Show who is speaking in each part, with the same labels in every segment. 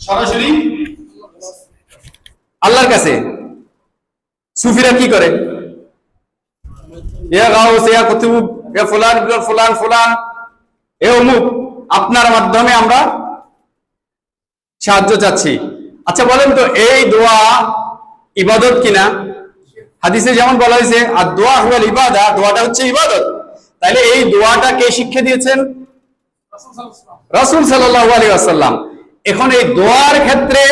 Speaker 1: সরাসরি আল্লাহর কাছে। সুফিরা কি করে? ইয়া গাউস, ইয়া কুতুব, ইয়া ফুলান ফুলান ফুলান, এ অমুক, আপনার মাধ্যমে আমরা সাহায্য চাচ্ছি। আচ্ছা বলেন তো, এই দোয়া ইবাদত কিনা? হাদিসে যেমন বলা হয়েছে আর দোয়া হুয়াল ইবাদা, দোয়াটা হচ্ছে ইবাদত। তাহলে এই দোয়াটা কে শিক্ষা দিয়েছেন? রাসূল সাল্লাল্লাহু আলাইহি ওয়াসাল্লাম। এখন এই দোয়ার ক্ষেত্রে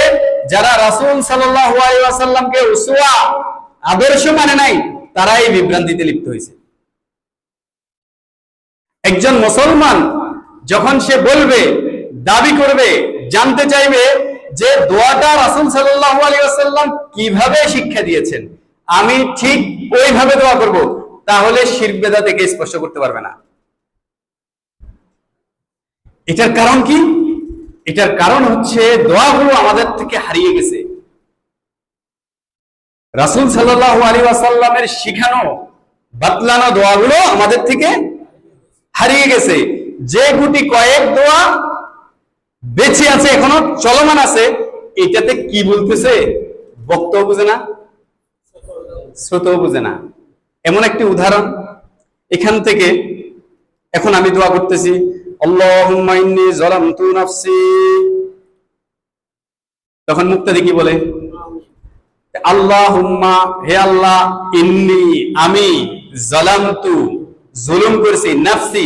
Speaker 1: যারা রাসূল সাল্লাল্লাহু আলাইহি ওয়াসাল্লামকে উসওয়া, আদর্শ মানে নাই, তারা এই বিভ্রান্তিতে লিপ্ত হয়েছে। একজন মুসলমান যখন সে বলবে, দাবি করবে, জানতে চাইবে যে দোয়াটা রাসূল সাল্লাল্লাহু আলাইহি ওয়াসাল্লাম কিভাবে শিক্ষা দিয়েছেন, আমি ঠিক ওইভাবে দোয়া করব, তাহলে শিরক বিদআত থেকে স্পর্শ করতে পারবে না। এটার কারণ কি? এটার কারণ হচ্ছে দোয়াগুলো আমাদের থেকে হারিয়ে গেছে। রাসূল সাল্লাল্লাহু আলাইহি ওয়াসাল্লামের শিখানো বাতলানো দোয়াগুলো আমাদের থেকে হারিয়ে গেছে। যে গুটি কয়েক দোয়া বেঁচে আছে, এখনো চলমান আছে, এটাতে কি বলতেছে বক্তাও বুঝে না, শ্রোতাও বুঝে না। এমন একটি উদাহরণ, এখান থেকে এখন আমি দোয়া করতেছি, আল্লাহুম্মা ইন্নী যালামতু নাফসি, তখন মুক্তাদি কি বলে? আল্লাহুম্মা, হে আল্লাহ, ইন্নী, আমি, যালামতু, জুলুম করছি, নাফসি,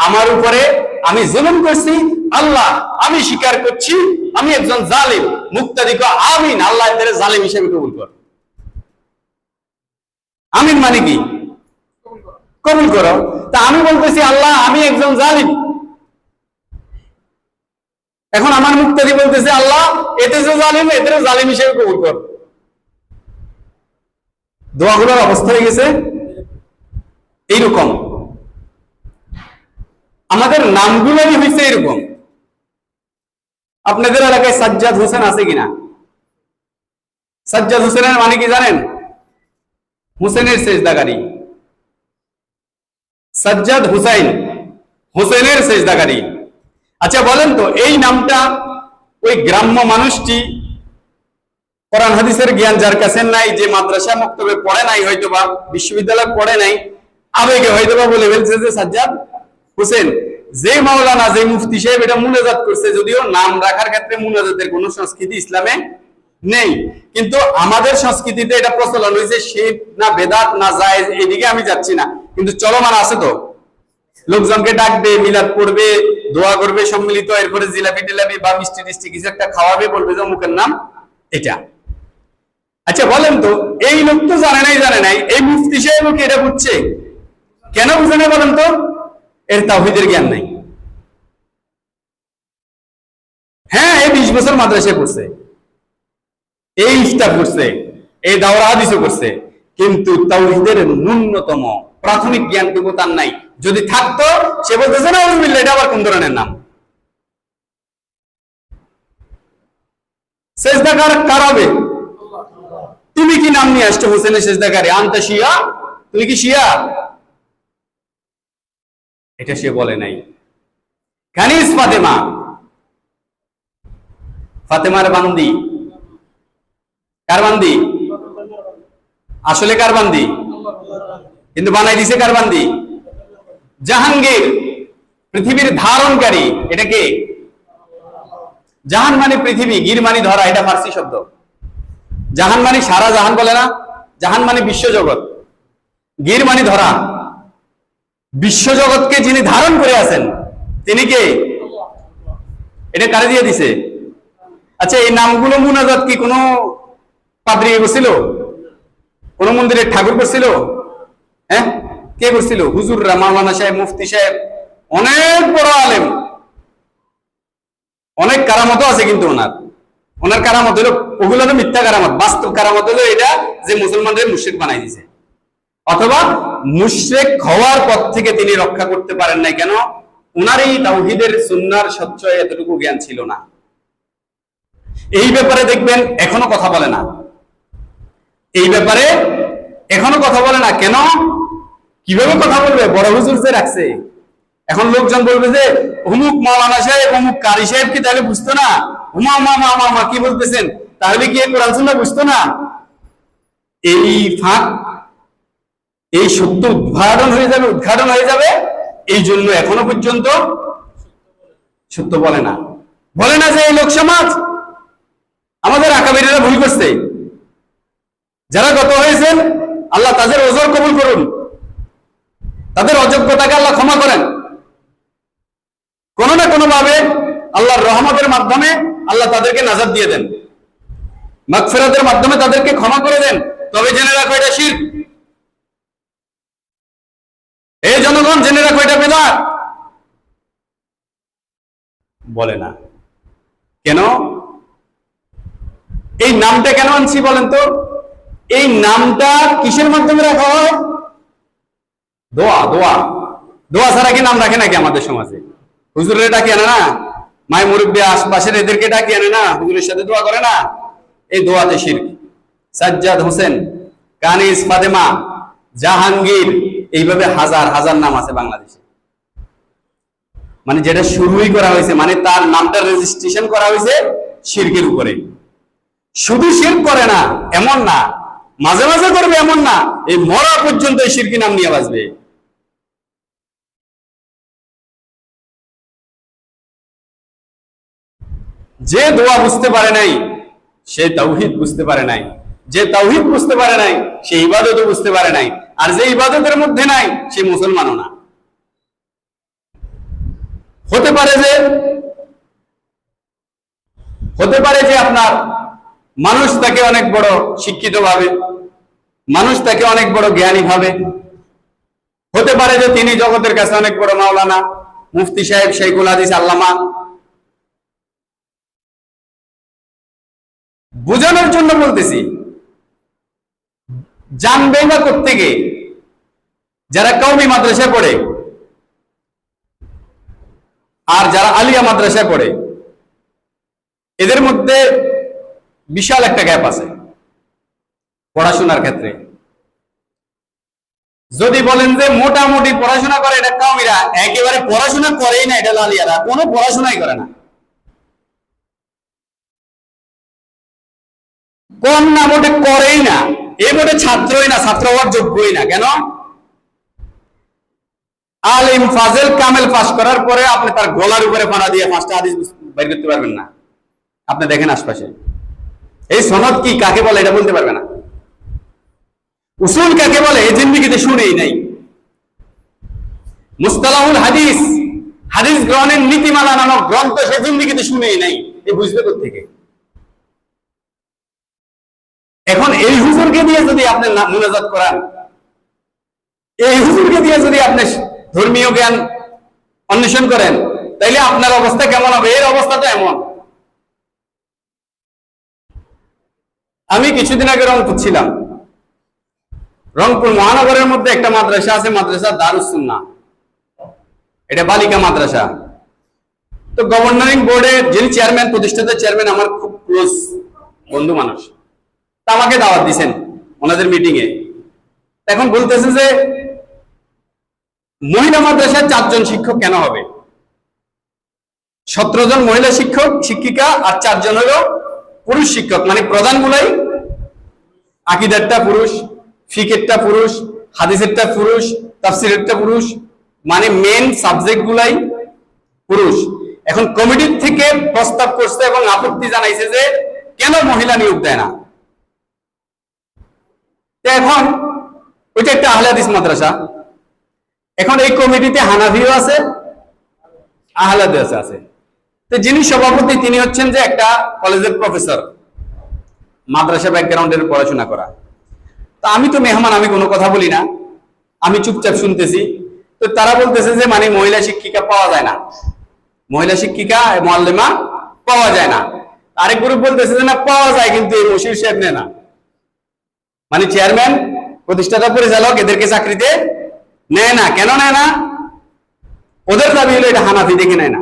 Speaker 1: আমার উপরে আমি জুলুম করছি, আল্লাহ আমি স্বীকার করছি আমি একজন জালিম। মুক্তাদি কয় আমিন, আল্লাহ এর জালিম হিসেবে কবুল কর। আমিন মানে কি? কবুল করো। তা আমি বলতেছি আল্লাহ আমি একজন জালিম, এখন আমার মুক্তাদি বলতেছে আল্লাহ এতে যে জালিম, এদের জালিম হিসেবে কবুল কর। দোয়াগুলোর অবস্থা হয়ে গেছে এইরকম। আমাদের নামগুলোই হয়েছে এরকম। আপনাদের এলাকায় সাজ্জাদ হোসেন আছে কিনা? সাজ্জাদ হোসেনের মানে কি জানেন? হুসেনের সেজদাকারী। সাজ্জাদ হুসাইন, হোসেনের সেজদাকারী। আচ্ছা বলেন তো, এই নামটা ওই গ্রাম্য মানুষটি কোরআন হাদিসের জ্ঞান যার কাছে নাই, যে মাদ্রাসা মক্তবে পড়ে নাই, হয়তো বা বিশ্ববিদ্যালয় পড়ে নাই, আবেগে হয়তো বা বলে ফেলছে যে সাজ্জাদ হোসেন। যে মাওলানা, যে মুফতি সাহেব এটা মুনাজাত করছে, যদিও নাম রাখার ক্ষেত্রে মুনাজাতের কোন সংস্কৃতি ইসলামে নেই, কিন্তু আমাদের সংস্কৃতিতে এটা প্রচলন হয়েছে। শিরক না বেদাত না জায়েজ, এদিকে আমি যাচ্ছি না, কিন্তু চলমান আছে। তো লোকজনকে ডাকবে, মিলাদ পড়বে, দোয়া করবে সম্মিলিত, এরপরে জিলাপি টিলাপি বা মিষ্টি টিষ্টি কিছু একটা খাওয়াবে, বলবে যে অমুকের নাম এটা। আচ্ছা বলেন তো, এই লোক তো জানে নাই, এই মুফতি সাহেব কি এটা বুঝছে? কেন বুঝে না বলেন তো? এর তাওহীদের জ্ঞান নাই। হ্যাঁ, এই 20 বছর মাদ্রাসায় পড়ছে, এই ইফতা করছে, এই দাওরা হাদিসও করছে, কিন্তু তাওহীদের ন্যূনতম প্রাথমিক জ্ঞানটুকু তার নাই। যদি থাকতো সে বলতেছে না আলহামদুলিল্লাহ, এটা আবার কোন ধরনের নাম? সেজদাকার কার হবে? তুমি কি নাম নিয়ে আসছো হোসেনের সেজদাকারী? আনতা শিয়া, তুমি কি শিয়া? এটা সে বলে নাই। কানিস ফাতেমা, ফাতেমার বান্দি, কার বান্দি? আসলে কার বান্দি? কিন্তু বানাই দিছে কার বান্দি? জাহাঙ্গীর, পৃথিবীর ধারণকারী, এটা কে? জাহান মানে পৃথিবী, গির মানে ধরা, এটা ফার্সি শব্দ। জাহান মানে সারা জাহান বলে না, জাহান মানে বিশ্বজগৎ, গির মানে ধরা। বিশ্বজগৎকে যিনি ধারণ করে আছেন তিনি কে? এটা কারে দিয়ে দিছে? আচ্ছা এই নামগুলো মুনাজাত কি কোনো পাদ্রী করছিল? কোন মন্দিরের ঠাকুর করছিল? হ্যাঁ, কে করছিল? হুজুররা, মাওলানা সাহেব, মুফতি সাহেব, অনেক বড় আলেম, অনেক কারামত আছে, কিন্তু ওনার কারামত হলো, ওগুলো তো মিথ্যা কারামত। বাস্তব কারামত হলো এটা যে মুসলমানদের মুশরিক বানাই দিয়েছে, অথবা মুশরিক হওয়ার পর থেকে তিনি রক্ষা করতে পারেন নাই। কেন? উনার এই তাওহীদের সুন্নাহর স্বচ্ছ এতটুকু জ্ঞান ছিল না। এই ব্যাপারে দেখবেন এখনো কথা বলে না, এই ব্যাপারে এখনো কথা বলে না। কেন? কিভাবে কথা বলবে? বড় হুজুর যে রাখছে, এখন লোকজন বলবে যে অমুক মাওলানা সাহেব অমুক কারি সাহেব কি তাহলে বুঝতো না, উমা মা মা মা মা কি বলতেছেন, তাহলে কি কোরআন সুন্নাহ বুঝতো না? এই ফাঁক, এই সত্য উদ্ঘাটন হয়ে যাবে। এই জন্য এখনো পর্যন্ত সত্য বলে না যে এই লোক সমাজ আমাদের আকাবিরেরা ভুল করছে। যারা গত হয়েছেন আল্লাহ তাদের ওজর কবুল করুন, তাদের অযোগ্যতাকে আল্লাহ ক্ষমা করেন। কোনো না কোনো ভাবে আল্লাহর রহমতের মাধ্যমে আল্লাহ তাদেরকে নাজাত দিয়ে দেন, মাগফিরাতের মাধ্যমে তাদেরকে ক্ষমা করে দেন। তবে জেনে রাখো এটা শিরক। এই জনগণ জেনে রাখো এটা বিদআত। বলে না কেন? এই নামটা কেন আনছি বলেন তো? এই নামটা কিসের মাধ্যমে রাখা হয়? দোয়া। দোয়া দোয়া ছাড়া কি নাম রাখে নাকি আমাদের সমাজে? হুজুরের ডাকি আনে না, মাই মুরব্বী আশপাশের এদেরকে ডাকি আনে না, হুজুরের সাথে দোয়া করে না। এই দোয়াতে শিরক। সাজ্জাদ হোসেন, কানিজ ফাতেমা, জাহাঙ্গীর, এইভাবে হাজার হাজার নাম আছে বাংলাদেশে। মানে যেটা শুরুই করা হয়েছে, মানে তার নামটা রেজিস্ট্রেশন করা হয়েছে শিরকের উপরে। শুধু শিরক করে না এমন না, মাঝে মাঝে করবে এমন না, এই মরা পর্যন্ত এই শিরকি নাম নিয়ে বাঁচবে। যে দোয়া বুঝতে পারে নাই সে তাওহীদ বুঝতে পারে নাই, যে তাওহীদ বুঝতে পারে নাই সে ইবাদতও বুঝতে পারে নাই, আর যে ইবাদতের মধ্যে নাই সে মুসলমানও না। হতে পারে যে আপনার মানুষ তাকে অনেক বড় শিক্ষিত ভাবে, মানুষ তাকে অনেক বড় জ্ঞানী ভাবে, হতে পারে যে তিনি জগতের কাছে অনেক বড় মাওলানা, মুফতি সাহেব, শাইখুল হাদিস, আল্লামা। বোঝানোর জন্য বলতেছি, জানবে না কোত্থেকে? যারা কওমি মাদ্রাসায় পড়ে আর যারা আলিয়া মাদ্রাসায় পড়ে, এদের মধ্যে বিশাল একটা গ্যাপ আছে পড়াশোনার ক্ষেত্রে। যদি বলেন যে মোটামুটি পড়াশোনা করে, এটা কওমিরা। একেবারে পড়াশোনা করেই না, এটা আলিয়ারা কোনো পড়াশোনাই করে না। কম না, মোটে করেই না, এ মোটে ছাত্রই না, ছাত্র হওয়ার যোগ্যই না। কেন? আলিম ফাজেল কামেল পাস করার পরে আপনি তার গলার উপরে ফানা দিয়ে 5টা হাদিস বের করতে পারবেন না। আপনি দেখেন আশপাশে এই সনদ কি কাকে বলে এটা বলতে পারবে না, উসুল কাকে বলে এই জিন্দেগিতে শুনেই নাই, মুস্তালাহুল হাদিস, হাদিস গ্রহণের নীতিমালা নামক গ্রন্থ সে জিন্দেগিতে শুনেই নাই, এ বুঝবে কোত্থেকে? এখন এই হুজুরকে দিয়ে যদি আপনি মুনাজাত করান, এই হুজুরকে দিয়ে যদি আপনি ধর্মীয় জ্ঞান অন্বেষণ করেন, তাইলে আপনার অবস্থা কেমন হবে? এর অবস্থা তো এমন। আমি কিছুদিন আগে রংপুর ছিলাম। রংপুর মহানগরের মধ্যে একটা মাদ্রাসা আছে, মাদ্রাসা দারুস সুন্নাহ, এটা বালিকা মাদ্রাসা। তো গভর্নরিং বোর্ডের যিনি চেয়ারম্যান, প্রতিষ্ঠাতা চেয়ারম্যান, আমার খুব ক্লোজ বন্ধু মানুষ। তা আমাকে দাওয়াত দিয়েছেন ওনাদের মিটিং এ। এখন বলতেছে যে মহিলা মাদ্রাসায় 4 জন শিক্ষক কেন হবে? 17 জন মহিলা শিক্ষক শিক্ষিকা আর 4 জন হলো পুরুষ শিক্ষক। মানে প্রধান গুলাই আকীদারটা পুরুষ, ফিকহেরটা পুরুষ, হাদিসেরটা পুরুষ, তাফসীরেরটা পুরুষ, মানে মেন সাবজেক্ট গুলাই পুরুষ। এখন কমিটির থেকে প্রস্তাব করছে এবং আপত্তি জানাইছে যে কেন মহিলা নিয়োগ দেয় না। এখন ওইটা একটা আহলে হাদিস মাদ্রাসা। এখন এই কমিটিতে হানাফিও আছে, আহলে হাদিস আছে। তো যিনি সভাপতি তিনি হচ্ছেন যে একটা কলেজের প্রফেসর, মাদ্রাসা ব্যাকগ্রাউন্ডের পড়াশোনা করা। তো আমি তো মেহমান, আমি কোনো কথা বলি না, আমি চুপচাপ শুনতেছি। তো তারা বলতেছে যে মানে মহিলা শিক্ষিকা পাওয়া যায় না, মহিলা শিক্ষিকা মুআল্লিমা পাওয়া যায় না। আরেক গ্রুপ বলতেছে যে না পাওয়া যায়, কিন্তু এই মশির সাহেব নেয় না, মানে চেয়ারম্যান, প্রতিষ্ঠাতা, পরিচালক এদেরকে চাকরিতে নেয় না। কেন নেয় না? ওদের দাবি হলো এটা হানাফি দেখে নেয় না,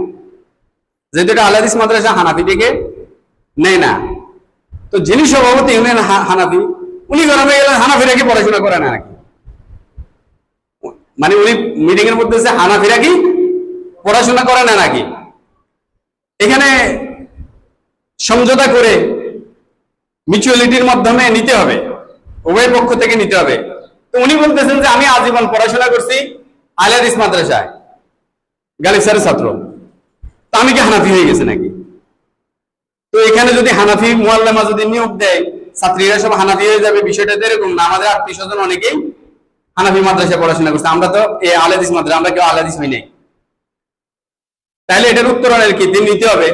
Speaker 1: যেহেতু এটা আহলে হাদিস মাদ্রাসা, হানাফি দেখে নেয় না। তো যিনি সভাপতি হলেন হানাফি, উনি গরমে গেলেন হানাফিরা কি পড়াশোনা করে না নাকি? মানে উনি মিটিং এর মধ্যে হানাফিরা কি পড়াশোনা করে না নাকি? এখানে সমঝোতা করে মিউচুয়ালিটির মাধ্যমে নিতে হবে, উভয় পক্ষ থেকে নিতে হবে। তো উনি বলতেছেন যে আমি আজীবন পড়াশোনা করছি আহলে হাদিস মাদ্রাসায়, গালিব স্যারের ছাত্র, তো আমি কি হানাফি হয়ে গেছে নাকি? তো এখানে যদি হানাফি মুআল্লামা যদি নিয়োগ দেয়, ছাত্রীরা সব হানাফি হয়ে যাবে, বিষয়টা তো এরকম না। আমাদের আত্মীয় স্বজন অনেকেই হানাফি মাদ্রাসায় পড়াশোনা করছে, আমরা তো এই আহলে হাদিস মাদ্রাসা, আমরা কেউ আহলে হাদিস হই নাই। তাহলে এটার উত্তরণের কি দিন নিতে হবে?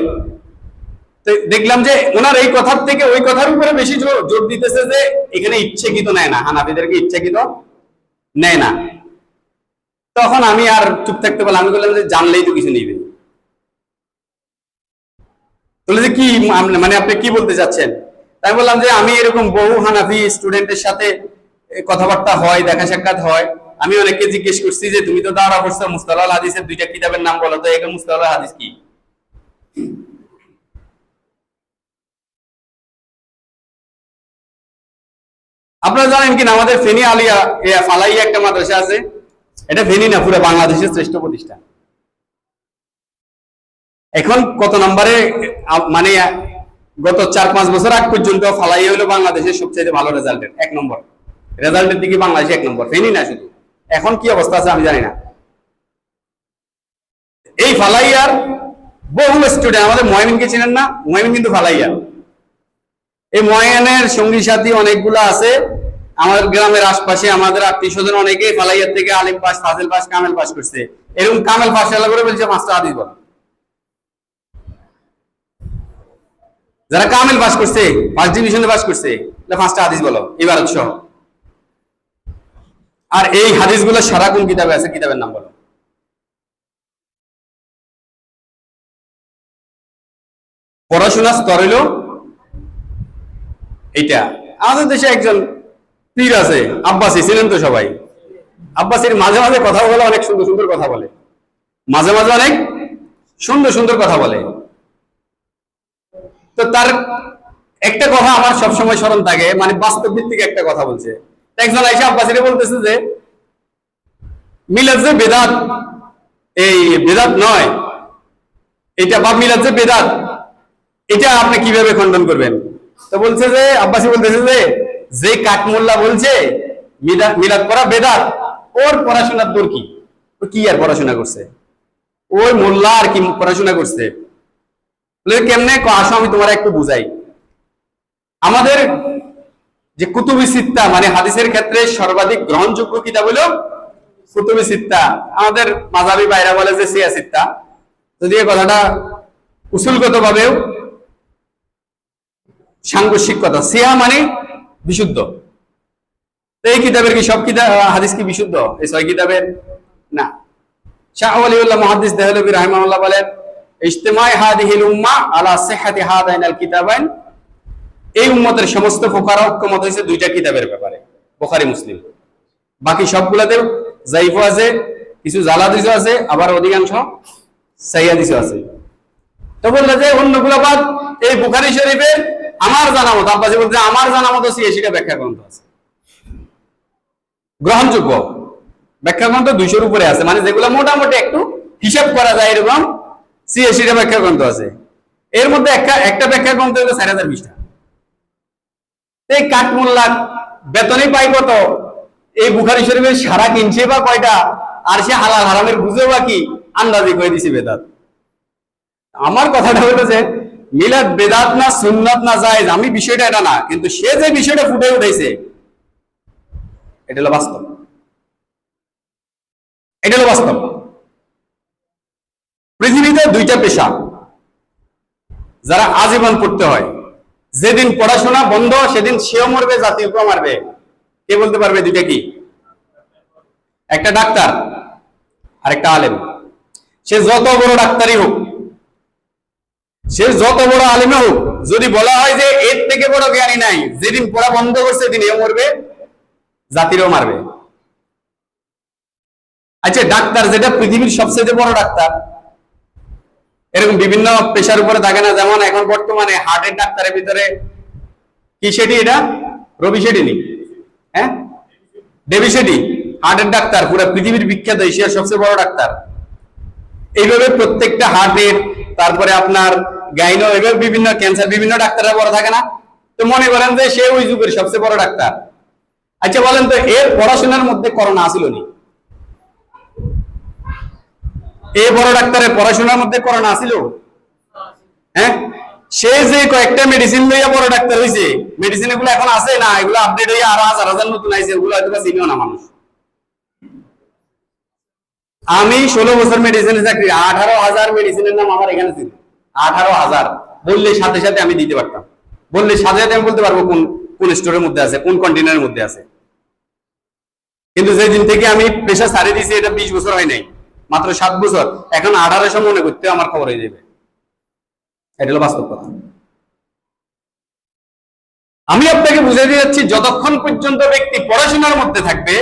Speaker 1: তো দেখলাম যে ওনার এই কথার থেকে ওই কথার উপরে বেশি জোর দিতেছে যে এখানে ইচ্ছাকৃত নেয় না, হানাফিদেরকে ইচ্ছাকৃত নেয় না। তখন আমি আর চুপ থাকতে পারলাম, আমি বললাম যে জানলেই তো কিছু নিবে। বলে যে কি মানে আপনি কি বলতে চাচ্ছেন? তাই বললাম যে আমি এরকম বহু হানাফি স্টুডেন্টের সাথে কথাবার্তা হয়, দেখা সাক্ষাৎ হয়। আমি অনেককে জিজ্ঞেস করছি যে তুমি তো দাওরা পড়ছো, মুস্তালাহুল হাদিসের দুইটা কিতাবের নাম বলো তো, একে মুস্তালাহুল হাদিস কি? আপনারা জানেন কিনা আমাদের ফেনী আলিয়া ফালাইয়া একটা মাদ্রাসা আছে, এটা ফেনী না, পুরো বাংলাদেশের শ্রেষ্ঠ প্রতিষ্ঠান। এখন কত নম্বরে, মানে গত 4-5 বছর আগ পর্যন্ত ফালাইয়া হলো বাংলাদেশের সবচেয়ে ভালো রেজাল্টের 1 নম্বর, রেজাল্টের দিকে বাংলাদেশে 1 নম্বর, ফেনী না শুধু। এখন কি অবস্থা আছে আমি জানি না। এই ফালাইয়ার বহু স্টুডেন্ট, আমাদের ময়মিনকে চিনেন না? ময়মিন কিন্তু ফালাইয়া। এই ময়নের সঙ্গী সাথী অনেকগুলো আছে আমাদের গ্রামের আশপাশে, আমাদের আত্মীয় স্বজন অনেকে ফালাইয়ার থেকে আলিম পাস, ফাজিল পাস, কামেল পাস করছে। এরকম কামেল পাস করে বলছে 5টা হাদিস বল। যারা কামেল পাস করছে, ফার্স্ট ডিভিশনে পাস করছে, 5টা হাদিস বলো ইবারত সহ। আর এই হাদিসগুলো সারা কোন কিতাবে আছে? কিতাবের নাম বলো। পড়াশোনার স্তর হইল এইটা। আমাদের দেশে একজন পীর আছে, আব্বাসী, ছিলেন তো সবাই। আব্বাসীর মাঝে মাঝে কথা বলে, অনেক সুন্দর সুন্দর কথা বলে, মাঝে মাঝে অনেক সুন্দর সুন্দর কথা বলে। তো তার একটা কথা আমার সবসময় স্মরণ থাকে, মানে বাস্তব ভিত্তিক একটা কথা বলছে। একজন আইসা আব্বাসীরে বলতেছে যে মিলাদ যে বেদাত, এই বেদাত নয় এটা, বা মিলাদ যে বেদাত, এটা আপনি কিভাবে খণ্ডন করবেন? তো বলছে যে, আব্বাসী বলতেছে যে কাঠমোল্লা বলছে মিলাদ করা বেদাত, ওর পড়াশোনার দূর কি? ও কি আর পড়াশোনা করছে? ওই মোল্লা আর কি পড়াশোনা করছে? কেমনে? আসো আমি তোমার একটু বুঝাই। আমাদের যে কুতুবি সিত্তা, মানে হাদিসের ক্ষেত্রে সর্বাধিক গ্রহণযোগ্য কিতাব হলো কুতুবি সিত্তা। আমাদের মাযহাবী ভাইরা বলে যে সিয়া সিত্তা, যদি এই কথাটা উসুলগত ভাবেও সাংঘর্ষিক কথা। সিয়া মানে বিশুদ্ধ। এই কিতাবের কি সব কিতাব হাদিস কি বিশুদ্ধ? এই 6 কিতাবের না। শাহ ওয়ালিউল্লাহ মুহাদ্দিস দেহলভী রাহিমাহুল্লাহ বলেন, ইজতিমাই হাদিহিল উম্মাহ আলা সিহহাতি হাদাইনাল কিতাবাইন, এই উম্মতের সমস্ত ফুকারা ঐক্যমত হয়েছে 2টা কিতাবের ব্যাপারে, বুখারী মুসলিম। বাকি সবগুলাতে যায়িফ আছে, কিছু জাল হাদিসও আছে, আবার অধিকাংশ সহিহ হাদিসও আছে। তো বললে যে অন্যগুলো বাদ, এই বুখারী শরীফের আমার জানা মতো, আব্বাসী বলতে আমার জানা মতো 86টা ব্যাখ্যা গ্রন্থ আছে গ্রহণযোগ্য। ব্যাখ্যা গ্রন্থ 200-র উপরে আছে, মানে যেগুলো মোটামুটি একটু হিসাব করা যায় এরকম 86টা ব্যাখ্যা গ্রন্থ আছে। এর মধ্যে একটা ব্যাখ্যা গ্রন্থ হলো 4000 পৃষ্ঠা। এই কাঠমোল্লা বেতনই পাই কত? এই বুখারী শরীফের সারা কিনছে বা কয়টা? আর সে হালাল হারামের বুঝে বা কি? আন্দাজি করে দিছে বেদাত। আমার কথাটা হলো যে মিলাদ বেদাত না, সুন্নাত না জায়েজ, আমি বিষয়টা এটা না, কিন্তু সে যে বিষয়টা ফুটে উঠেছে এটা হলো বাস্তব। এটা হলো বাস্তব। পৃথিবীতে 2টা পেশা যারা আজীবন পড়তে হয়, যেদিন পড়াশোনা বন্ধ সেদিন সেও মরবে, জাতিও মারবে। কে বলতে পারবে 2টা কি? একটা ডাক্তার আর একটা আলেম। সে যত বড় ডাক্তারই হোক, সে যত বড় আলেমে হোক, যদি বলা হয় যে এর থেকে বড় জ্ঞানী নাই, যেদিন পড়া বন্ধ করছে সেদিন এও মরবে, জাতিরও মারবে। আচ্ছা, ডাক্তার যেটা পৃথিবীর সবচেয়ে বড় ডাক্তার, এরকম বিভিন্ন পেশার উপরে থাকে না? যেমন এখন বর্তমানে হার্টের ডাক্তারের ভিতরে কি শেঠি? এটা রবি শেঠি নি? হ্যাঁ, ডেভি শেঠি হার্টের ডাক্তার, পুরো পৃথিবীর বিখ্যাত, এশিয়ার সবচেয়ে বড় ডাক্তার। এইভাবে প্রত্যেকটা হার্টের, তারপরে আপনার গাইনো, এভাবে বিভিন্ন ক্যান্সার, বিভিন্ন ডাক্তাররা বড় থাকে না? তো মনে করেন যে সে ওই যুগের সবচেয়ে বড় ডাক্তার। আচ্ছা বলেন তো, এর পড়াশোনার মধ্যে করোনা আসিল নি? এই বড় ডাক্তারের পড়াশোনার মধ্যে করোনা আসিল? হ্যাঁ, সে যে কয়েকটা মেডিসিন লইয়া বড় ডাক্তার হইছে, মেডিসিন এগুলো এখন আছে না? এগুলো আপডেট হইয়া আরো হাজার হাজার নতুন আইছে, ওগুলো হয়তো চিনিও না মানুষ। আমি 16 বছর মেডিসিনে চাকরি, 18,000 মেডিসিনের নাম আমার এখানে ছিল। 18,000 বললে সাথে সাথে আমি দিতে পারতাম, বললে সাথে সাথে আমি বলতে পারবো কোন কোন স্টোরের মধ্যে আছে, কোন কন্টেনারের মধ্যে আছে। কিন্তু যেদিন থেকে আমি পেশা ছাড়িয়ে দিয়েছি, এটা 20 বছর হয় নাই, মাত্র 7 বছর। এখন 1800 মনে করতে আমার খবর হয়ে যাবে। এটা হলো বাস্তব কথা। আমি আপনাকে বুঝিয়ে দিয়ে যাচ্ছি, যতক্ষণ পর্যন্ত ব্যক্তি পড়াশোনার মধ্যে থাকবে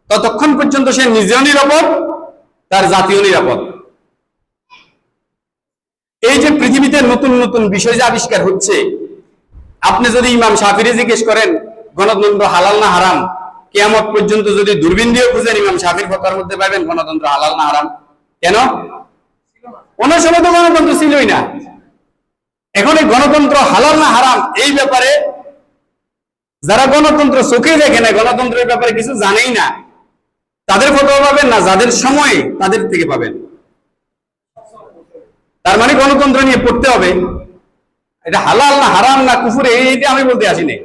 Speaker 1: ততক্ষণ পর্যন্ত সে নিজেও নিরাপদ, তার জাতীয় নিরাপদ। এই যে পৃথিবীতে নতুন নতুন বিষয় যে আবিষ্কার হচ্ছে, আপনি যদি ইমাম শাফিরে জিজ্ঞেস করেন গণতন্ত্র হালাল না হারাম, কিয়ামত পর্যন্ত যদি দূরবীন দিয়ে খুঁজেন ইমাম শাফির ফতোয়ার মধ্যে পাবেন গণতন্ত্র হালাল না হারাম। কেন? ওনার সময় তো গণতন্ত্র ছিলই না। এখন এই গণতন্ত্র হালাল না হারাম এই ব্যাপারে যারা গণতন্ত্র চোখে দেখে না, গণতন্ত্রের ব্যাপারে কিছু জানেই না, তাদের ফতোয়া পাবেন না, যাদের সময় তাদের থেকে পাবেন। তার মানে গণতন্ত্র নিয়ে পড়তে হবে, এটা হালাল না হারাম না কুফর, এইটা আমি বলতে আসিনি।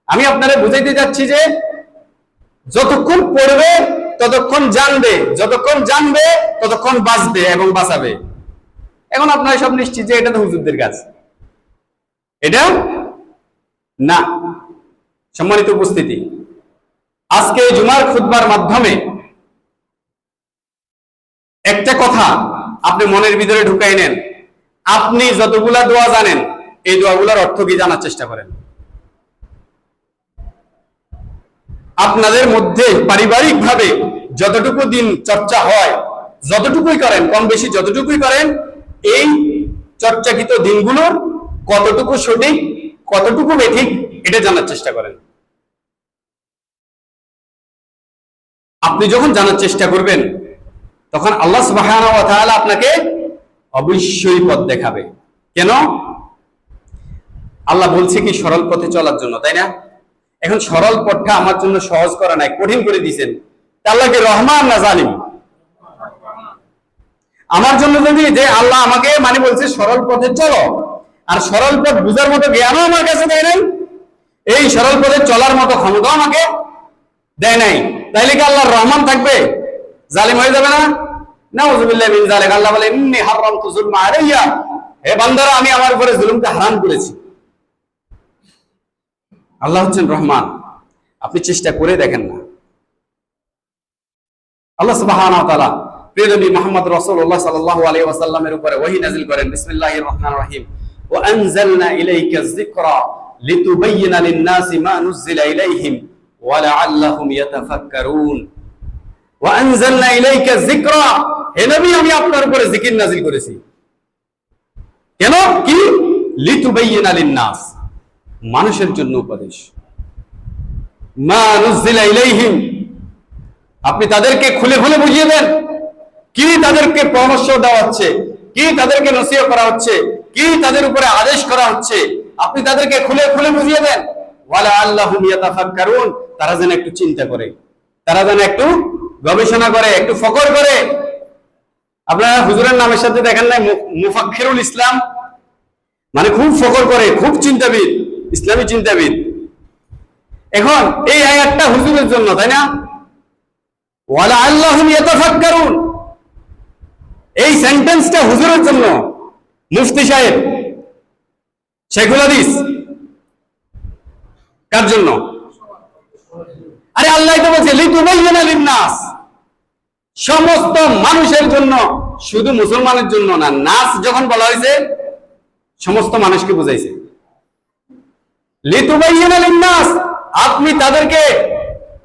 Speaker 1: আমি আপনারা বুঝাইতে যাচ্ছি যে যতক্ষণ পড়বে ততক্ষণ জানবে, যতক্ষণ জানবে ততক্ষণ বাঁচবে এবং বাঁচাবে। এখন আপনারা সব নিশ্চিত যে এটা তো হুজুরদের কাজ, এটা না। সম্মানিত উপস্থিতি, আজকে জুমার খুতবার মাধ্যমে একটা কথা আপনি মনের ভিতরে ঢুকাই নেন। আপনি যতগুলা দোয়া জানেন, এই দোয়াগুলোর অর্থ কি জানার চেষ্টা করেন। আপনাদের মধ্যে পারিবারিক ভাবে যতটুকু দিন চর্চা হয়, যতটুকুই করেন, কম বেশি যতটুকুই করেন, এই চর্চাকৃত দিনগুলোর কতটুকু সঠিক, কতটুকু বেঠিক, এটা জানার চেষ্টা করেন। আপনি যখন জানার চেষ্টা করবেন, তখন আল্লাহ সুবহানাহু ওয়া তাআলা আপনাকে অবশ্যই পথ দেখাবে। কেন? আল্লাহ বলছে কি সরল পথে চলার জন্য, তাই না? এখন সরল পথটা আমার জন্য সহজ করা নাই, কঠিন করে দিয়েছেন। আল্লাহ কি রহমান না জালিম? আমার জন্য যদি যে আল্লাহ আমাকে মানে বলছে সরল পথে চলো, আর সরল পথ বুঝার মতো জ্ঞানও আমার কাছে দেয় নাই, এই সরল পথে চলার মতো ক্ষমতাও আমাকে দেয় নাই, তাইলে কি আল্লাহ রহমান থাকবে? জালিম হয়ে যাবে না? নাউযুবিল্লাহি মিন যালিক। আল্লাহ বলে ইন্নী হারামতু যুলমা আলাইয়া, হে বান্দারা আমি আমার উপরে জুলুমকে হারাম করেছি। আল্লাহ হচ্ছেন রহমান, আপনি চেষ্টা করে দেখেন না। আল্লাহ সুবহানাহু ওয়া তাআলা প্রিয় নবী মুহাম্মদ রাসূলুল্লাহ সাল্লাল্লাহু আলাইহি ওয়াসাল্লামের উপরে ওহী নাযিল করেন, বিসমিল্লাহির রহমানির রহিম, ওয়া আনজালনা ইলাইকা যিকরা লিতুবাইয়িনা লিন-নাসি মা নুযিলা ইলাইহিম ওয়া লাআল্লাহুম ইয়াতাফাক্কারুন। ওয়া আনজালনা ইলাইকা যিকরা, হে নবী আমি আপনার উপরে জিকির নাযিল করেছি। কেন? কি? লিতুবাইয়িনা লিন-নাস, মানুষের জন্য উপদেশ। মা নুযিলা ইলাইহিম, আপনি তাদেরকে খুলে খুলে বুঝিয়ে দেন কি তাদেরকে পরামর্শ দেওয়া হচ্ছে, কি তাদেরকে নসিহত করা হচ্ছে, কি তাদের উপরে আদেশ করা হচ্ছে, আপনি তাদেরকে খুলে খুলে বুঝিয়ে দেন। ওয়ালা আল্লাহুম ইয়াতাফাক্কারুন, তারা যেন একটু চিন্তা করে, তারা যেন একটু গবেষণা করে, একটু ফকর করে। আপনারা হুজুরের নামের সাথে দেখেন না মুফাক্কিরুল ইসলাম, মানে খুব ফকর করে, খুব চিন্তাবিদ, ইসলামী চিন্তাবিদ। এখন এই আয়াতটা হুজুরের জন্য, তাই না? ওয়ালা আল্লাহুম ইয়াতাফাক্কারুন, এই সেন্টেন্সটা হুজুরের জন্য, মুফতি সাহেব, শেখুল হাদিস, কার জন্য? আরে আল্লাহ তো বলছে লিতুবাইয়িনা লিন-নাস, সমস্ত মানুষের জন্য, শুধু মুসলমানের জন্য না। নাস যখন বলা হয়েছে সমস্ত মানুষকে বুঝাইছে। লিতুবাইয়িনা লিন-নাস, আপনি তাদেরকে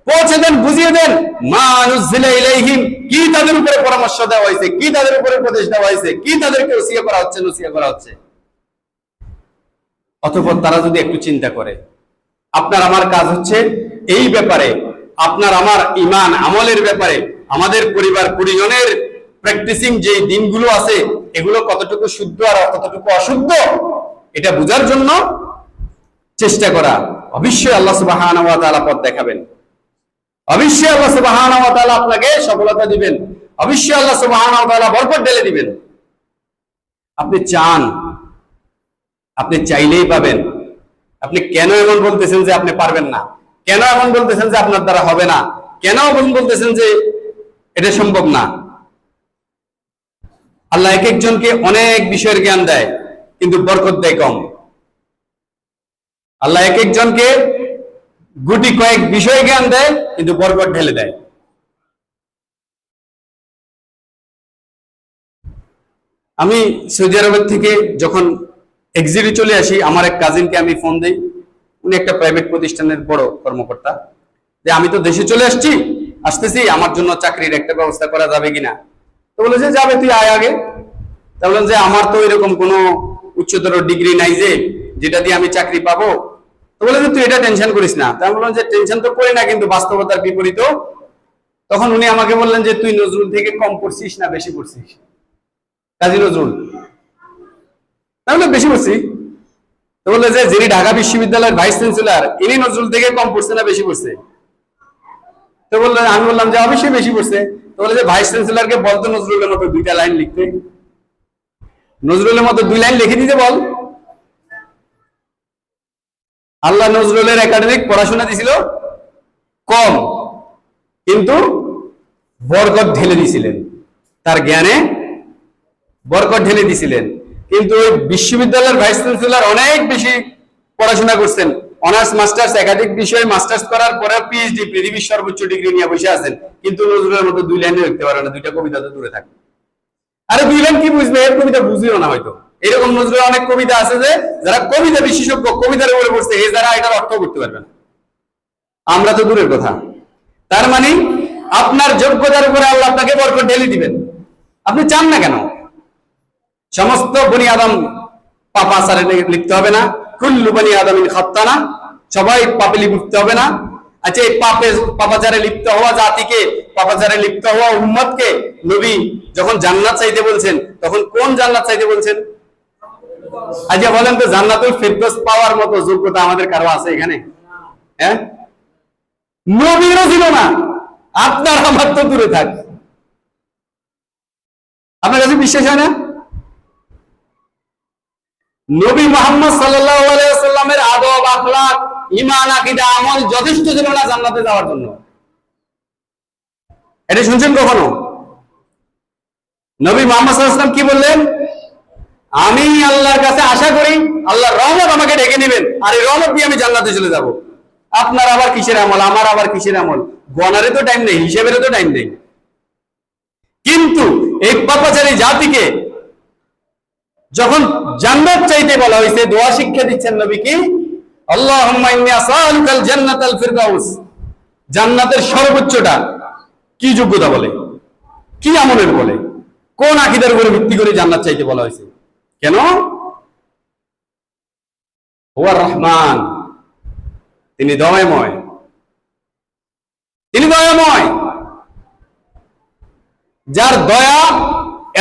Speaker 1: পৌঁছে দেন, বুঝিয়ে দেন মা নুযিলা ইলাইহিম, কি তাদের উপরে পরামর্শ দেওয়া হয়েছে, কি তাদের উপরে উপদেশ দেওয়া হয়েছে, কি তাদেরকে ওসিয়া করা হচ্ছে, নসিহত করা হচ্ছে। অতঃপর তারা যদি একটু চিন্তা করে, আপনার আমার কাজ হচ্ছে এই ব্যাপারে, আপনার আমার ঈমান আমলের ব্যাপারে, আমাদের পরিবার পরিজনের প্র্যাকটিসিং যে দিনগুলো আছে এগুলো কতটুকু শুদ্ধ আর কতটুকু অশুদ্ধ এটা বোঝার জন্য চেষ্টা করা। অবশ্যই আল্লাহ সুবহানাহু ওয়া তাআলা পথ দেখাবেন, অবশ্যই আল্লাহ সুবহানাহু ওয়া তাআলা আপনাকে সফলতা দিবেন, অবশ্যই আল্লাহ সুবহানাহু ওয়া তাআলা বরকত ঢেলে দিবেন। আপনি চান, আপনি চাইলেই পাবেন। আপনি কেন এমন বলতেছেন যে আপনি পারবেন না? কেন এমন বলতেছেন যে আপনার দ্বারা হবে না? কেন এমন বলতেছেন যে এটা সম্ভব না? আল্লাহ এক একজনকে অনেক বিষয়ের জ্ঞান দেয়, কিন্তু বরকত দেয় কম। আল্লাহ এক একজনকে গুটি কয়েক বিষয় জ্ঞান দেয়, কিন্তু বরকত ঢেলে দেয়। আমি সৌদি আরবের থেকে যখন এক্সিটে চলে আসি, আমার এক কাজিনকে আমি ফোন দিই, উনি একটা প্রাইভেট প্রতিষ্ঠানের বড় কর্মকর্তা, যে আমি তো দেশে চলে আসতেছি, আমার জন্য চাকরির একটা ব্যবস্থা করা যাবে কিনা। তো বলে যে যাবে, তুই আয় আগে। তা বললেন যে আমার তো এরকম কোনো উচ্চতর ডিগ্রি নাই যে যেটা দিয়ে আমি চাকরি পাবো। তো বলে যে তুই এটা টেনশন করিস না। তা বললাম যে টেনশন তো করি না, কিন্তু বাস্তবতার বিপরীত। তখন উনি আমাকে বললেন যে তুই নজরুল থেকে কম পড়ছিস না বেশি পড়ছিস? কাজী নজরুল। তাহলে বেশি পড়ছি। তো বললে যে যিনি ঢাকা বিশ্ববিদ্যালয়ের ভাইস চ্যান্সেলর, ইনি নজরুল থেকে কম পড়ছে না বেশি পড়ছে? তো বললেন, আমি বললাম যে অবশ্যই বেশি পড়ছে। তো বলে যে ভাইস চ্যান্সেলরকে বলতো নজরুলের মতো 2টা লাইন লিখতে, নজরুলের মতো 2 লাইন লিখে দিতে বল। আল্লাহ নজরুলের একাডেমিক পড়াশোনা দিছিল কম, কিন্তু বরকত ঢেলে দিয়েছিলেন, তার জ্ঞানে বরকত ঢেলে দিয়েছিলেন। কিন্তু ওই বিশ্ববিদ্যালয়ের ভাইস চ্যান্সেলর অনেক বেশি পড়াশোনা করছেন, অনার্স মাস্টার্স একাধিক বিষয়ে মাস্টার্স করার পরে পিএইচডি, পৃথিবীর সর্বোচ্চ ডিগ্রি নিয়ে বসে আছেন, কিন্তু নজরুলের মতো 2 লাইনে লিখতে পারে না, 2টা কবিতা তো দূরে থাকে। আরে 2 লাইন কি বুঝবে? এর কবিতা বুঝিও না হয়তো। এরকম নজরুলের অনেক কবিতা আছে যে যারা কবিতা বিশেষজ্ঞ, কবিতার উপরে পড়ছে, এই যারা এটার অর্থ করতে পারবে না, আমরা তো দূরের কথা। তার মানে আপনার যোগ্যতার উপরে আল্লাহ আপনাকে বরকত ঢেলে দিবেন। আপনি চান না কেন? সমস্ত বনি আদম পাপাচারে লিখতে হবে না? কুল্লু বনি আদমিন খাত্তানা, সবাই পাপে লিপ্ত হবে না? আচ্ছা, এই পাপাচারে লিপ্ত হওয়া জাতিকে, পাপাচারে লিপ্ত হওয়া উম্মতকে নবী যখন জান্নাত চাইতে বলছেন, তখন কোন জান্নাত চাইতে বলছেন? আচ্ছা বলেন তো, জান্নাতুল ফিরদৌস পাওয়ার মতো যোগ্যতা আমাদের কারো আছে এখানে? হ্যাঁ, নবীরও ছিল না, আপনার আমার তো দূরে থাক। আপনার কাছে বিশ্বাস হয় না? নবী মুহাম্মদ সাল্লাল্লাহু আলাইহি ওয়াসাল্লামের আদব, আখলাক, ঈমান, আকীদা, আমল যথেষ্ট ছিল না জান্নাতে যাওয়ার জন্য? এটা শুনছেন কখনো? নবী মুহাম্মদ সাল্লাল্লাহু আলাইহি ওয়াসাল্লাম কি বললেন? আমি আল্লাহর কাছে আশা করি আল্লাহর রহমত আমাকে ঢেকে নেবেন, আর এই রহমত দিয়ে আমি জান্নাতে চলে যাব। আপনার আবার কিসের আমল, আমার আবার কিসের আমল? গণারে তো টাইম নেই, হিসেবেরও তো টাইম নেই। কিন্তু এই পাপাচারী জাতিকে যখন জান্নাত চাইতে বলা হয়েছে, দোয়া শিক্ষা দিচ্ছেন নবী কি? আল্লাহুম্মা ইন্নী আসআলুকাল জান্নাতাল ফিরদাউস। জান্নাতের সর্বোচ্চটা কি যোগ্যতা বলে, কি আমলের বলে, কোন আকীদার উপরে ভিত্তি করে জান্নাত চাইতে বলা হয়েছে? কেন? হুয়া রহমান, তিনি দয়াময়, তিনি দয়াময়। যার দয়া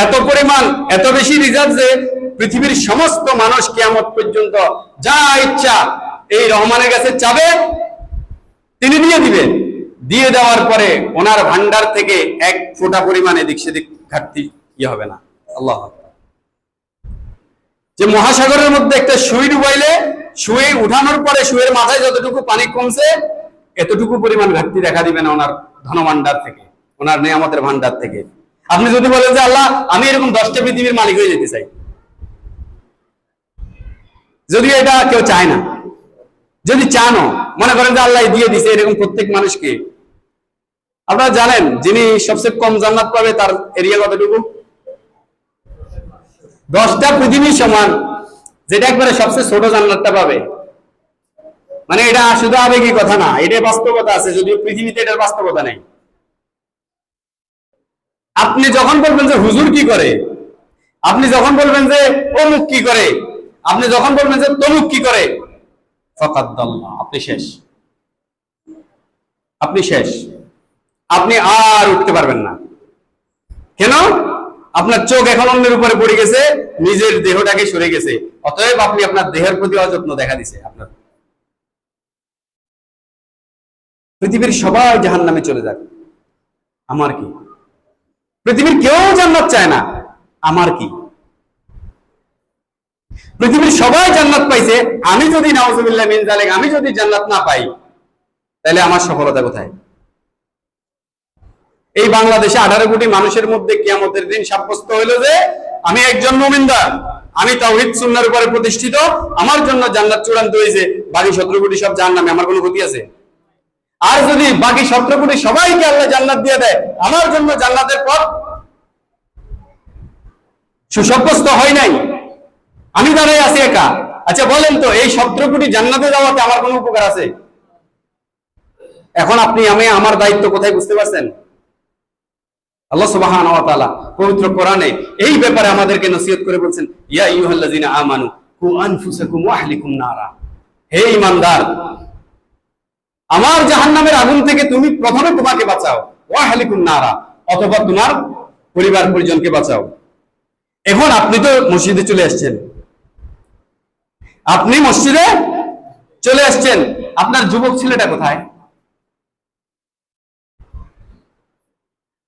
Speaker 1: এত পরিমাণ, এত বেশি রিজার্ভ যে পৃথিবীর সমস্ত মানুষ কিয়ামত পর্যন্ত যা ইচ্ছা এই রহমানের কাছে চাবে, তিনি দিয়ে দিবেন। দিয়ে দেওয়ার পরে ওনার ভান্ডার থেকে এক ফোঁটা পরিমাণ এদিক সেদিক ঘাটতি হবে না। আল্লাহ, যে মহাসাগরের মধ্যে একটা সুই ডুবাইলে সুই উঠানোর পরে সুইয়ের মাথায় যতটুকু পানি কমছে, এতটুকু পরিমাণ ঘাটতি দেখা দিবে না ওনার ধনভান্ডার থেকে, ওনার নিয়ামতের ভান্ডার থেকে। আপনি যদি বলেন যে আল্লাহ আমি এরকম 10টা পৃথিবীর মালিক হয়ে যেতে চাই, যদি এটা কেউ চায় না, যদি চানো, মনে করেন যে আল্লাহ দিয়ে দিছে এরকম প্রত্যেক মানুষকে। আপনারা জানেন যিনি সবচেয়ে কম জান্নাত পাবে তার এরিয়া কতটুকু? 10টা পৃথিবীর সমান, যেটা একবারে সবচেয়ে ছোট জান্নাতটা পাবে। মানে এটা শুধু আবেগী কথা না, এটা বাস্তবতা আছে, যদিও পৃথিবীতে এটার বাস্তবতা নেই। আপনি যখন বলবেন যে হুজুর কি করে, আপনি যখন বলবেন যে অমুক কি করে, আপনি যখন বলবেন যে তমুক কি করে, ফাকাদ্দাল্লাহ, আপনি শেষ, আপনি শেষ, আপনি আর উঠতে পারবেন না। কেন? আপনার চোখ এখন অন্যের উপরে পড়ে গেছে, নিজের দেহটাকে সরে গেছে, অতএব আপনি আপনার দেহের প্রতি অযত্ন দেখা দিছে আপনার। পৃথিবীর সবাই জাহান্নামে চলে যাক, আমার কি? পৃথিবীর কেউ জান্নাত চায় না, আমার কি? পৃথিবীর সবাই জান্নাত পাইছে, আমি যদি নাউজুবিল্লাহ মিন যালিক আমি যদি জান্নাত না পাই, তাহলে আমার সফলতা কোথায়? এই বাংলাদেশে 18 কোটি মানুষের মধ্যে কিয়ামতের দিন সাব্যস্ত হইল যে আমি একজন মুমিনদার, আমি তাওহীদ সুন্নাহর উপরে প্রতিষ্ঠিত, আমার জন্য জান্নাত চূড়ান্ত হয়েছে। বাকি 17 কোটি সব জাহান্নামে, আমার কোনো ক্ষতি আছে? আর যদি বাকি 17 কোটি সবাইকে আল্লাহ জান্নাত দিয়ে দেয়, আমার জন্য জান্নাতের পথ সুসাব্যস্ত হয় নাই, আমি দাঁড়াই আছি একা। আচ্ছা বলেন তো, এই 17 কোটি জান্নাতে যাওয়াতে আমার কোনো উপকার আছে? এখন আপনি আমি আমার দায়িত্ব কোথায় বুঝতে পারছেন? আল্লাহ সুবহানাহু ওয়া তাআলা পবিত্র কোরআনে এই ব্যাপারে আমাদেরকে নসিহত করে বলছেন, ইয়া আইয়ুহাল্লাযিনা আমানু কু আনফুসাকুম ওয়া আহলিকুম নারা, হে ঈমানদার, আমার জাহান্নামের আগুন থেকে তুমি প্রথমে তোমাকে বাঁচাও, ওয়া আহলিকুম নারা, অথবা তোমার পরিবার পরিজনকে বাঁচাও। এখন আপনি তো মসজিদে চলে আসছেন, আপনি মসজিদে চলে আসছেন, আপনার যুবক ছেলেটা কোথায়?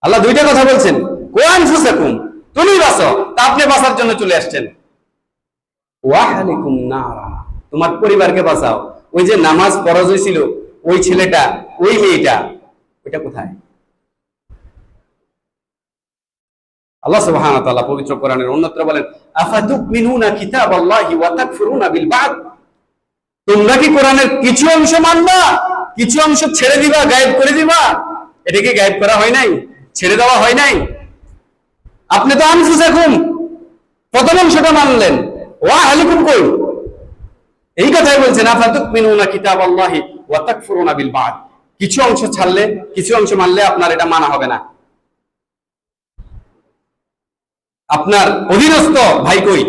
Speaker 1: আল্লাহ দুইটা কথা বলছেন, কু আনফুসাকুম, তুমি বাঁচো, তা আপনি বাঁচার জন্য চলে আসছেন, ওয়া আহলিকুম নারা, তোমার পরিবারকে বাঁচাও। ওই যে নামাজ ফরজ হয়েছিল, ওই ছেলেটা, ওই মেয়েটা, ওইটা কোথায়? আল্লাহ সুবহানাহু ওয়া তাআলা পবিত্র কোরআনের অন্যত্র বলেন, আফাতুমিনুনা কিতাবাল্লাহি ওয়া তাকফুরুনা বিল বা'দ, তোমরা কি কোরআনের কিছু অংশ মানবা, কিছু অংশ ছেড়ে দিবা, গায়েব করে দিবা? এটা কি গায়েব করা হয় নাই, ছেড়ে দেওয়া হয় নাই? আপনি তো আনফুসাকুম প্রথম অংশটা মানলেন, ওয়া আহলিকুম কই? এই কথাই বলছেন, আফাতুমিনুনা কিতাবাল্লাহি ওয়া তাকফুরুনা বিল বা'দ, কিছু অংশ ছাড়লে, কিছু অংশ মানলে আপনার এটা মানা হবে না। আপনার অধীনস্থ ভাই কই,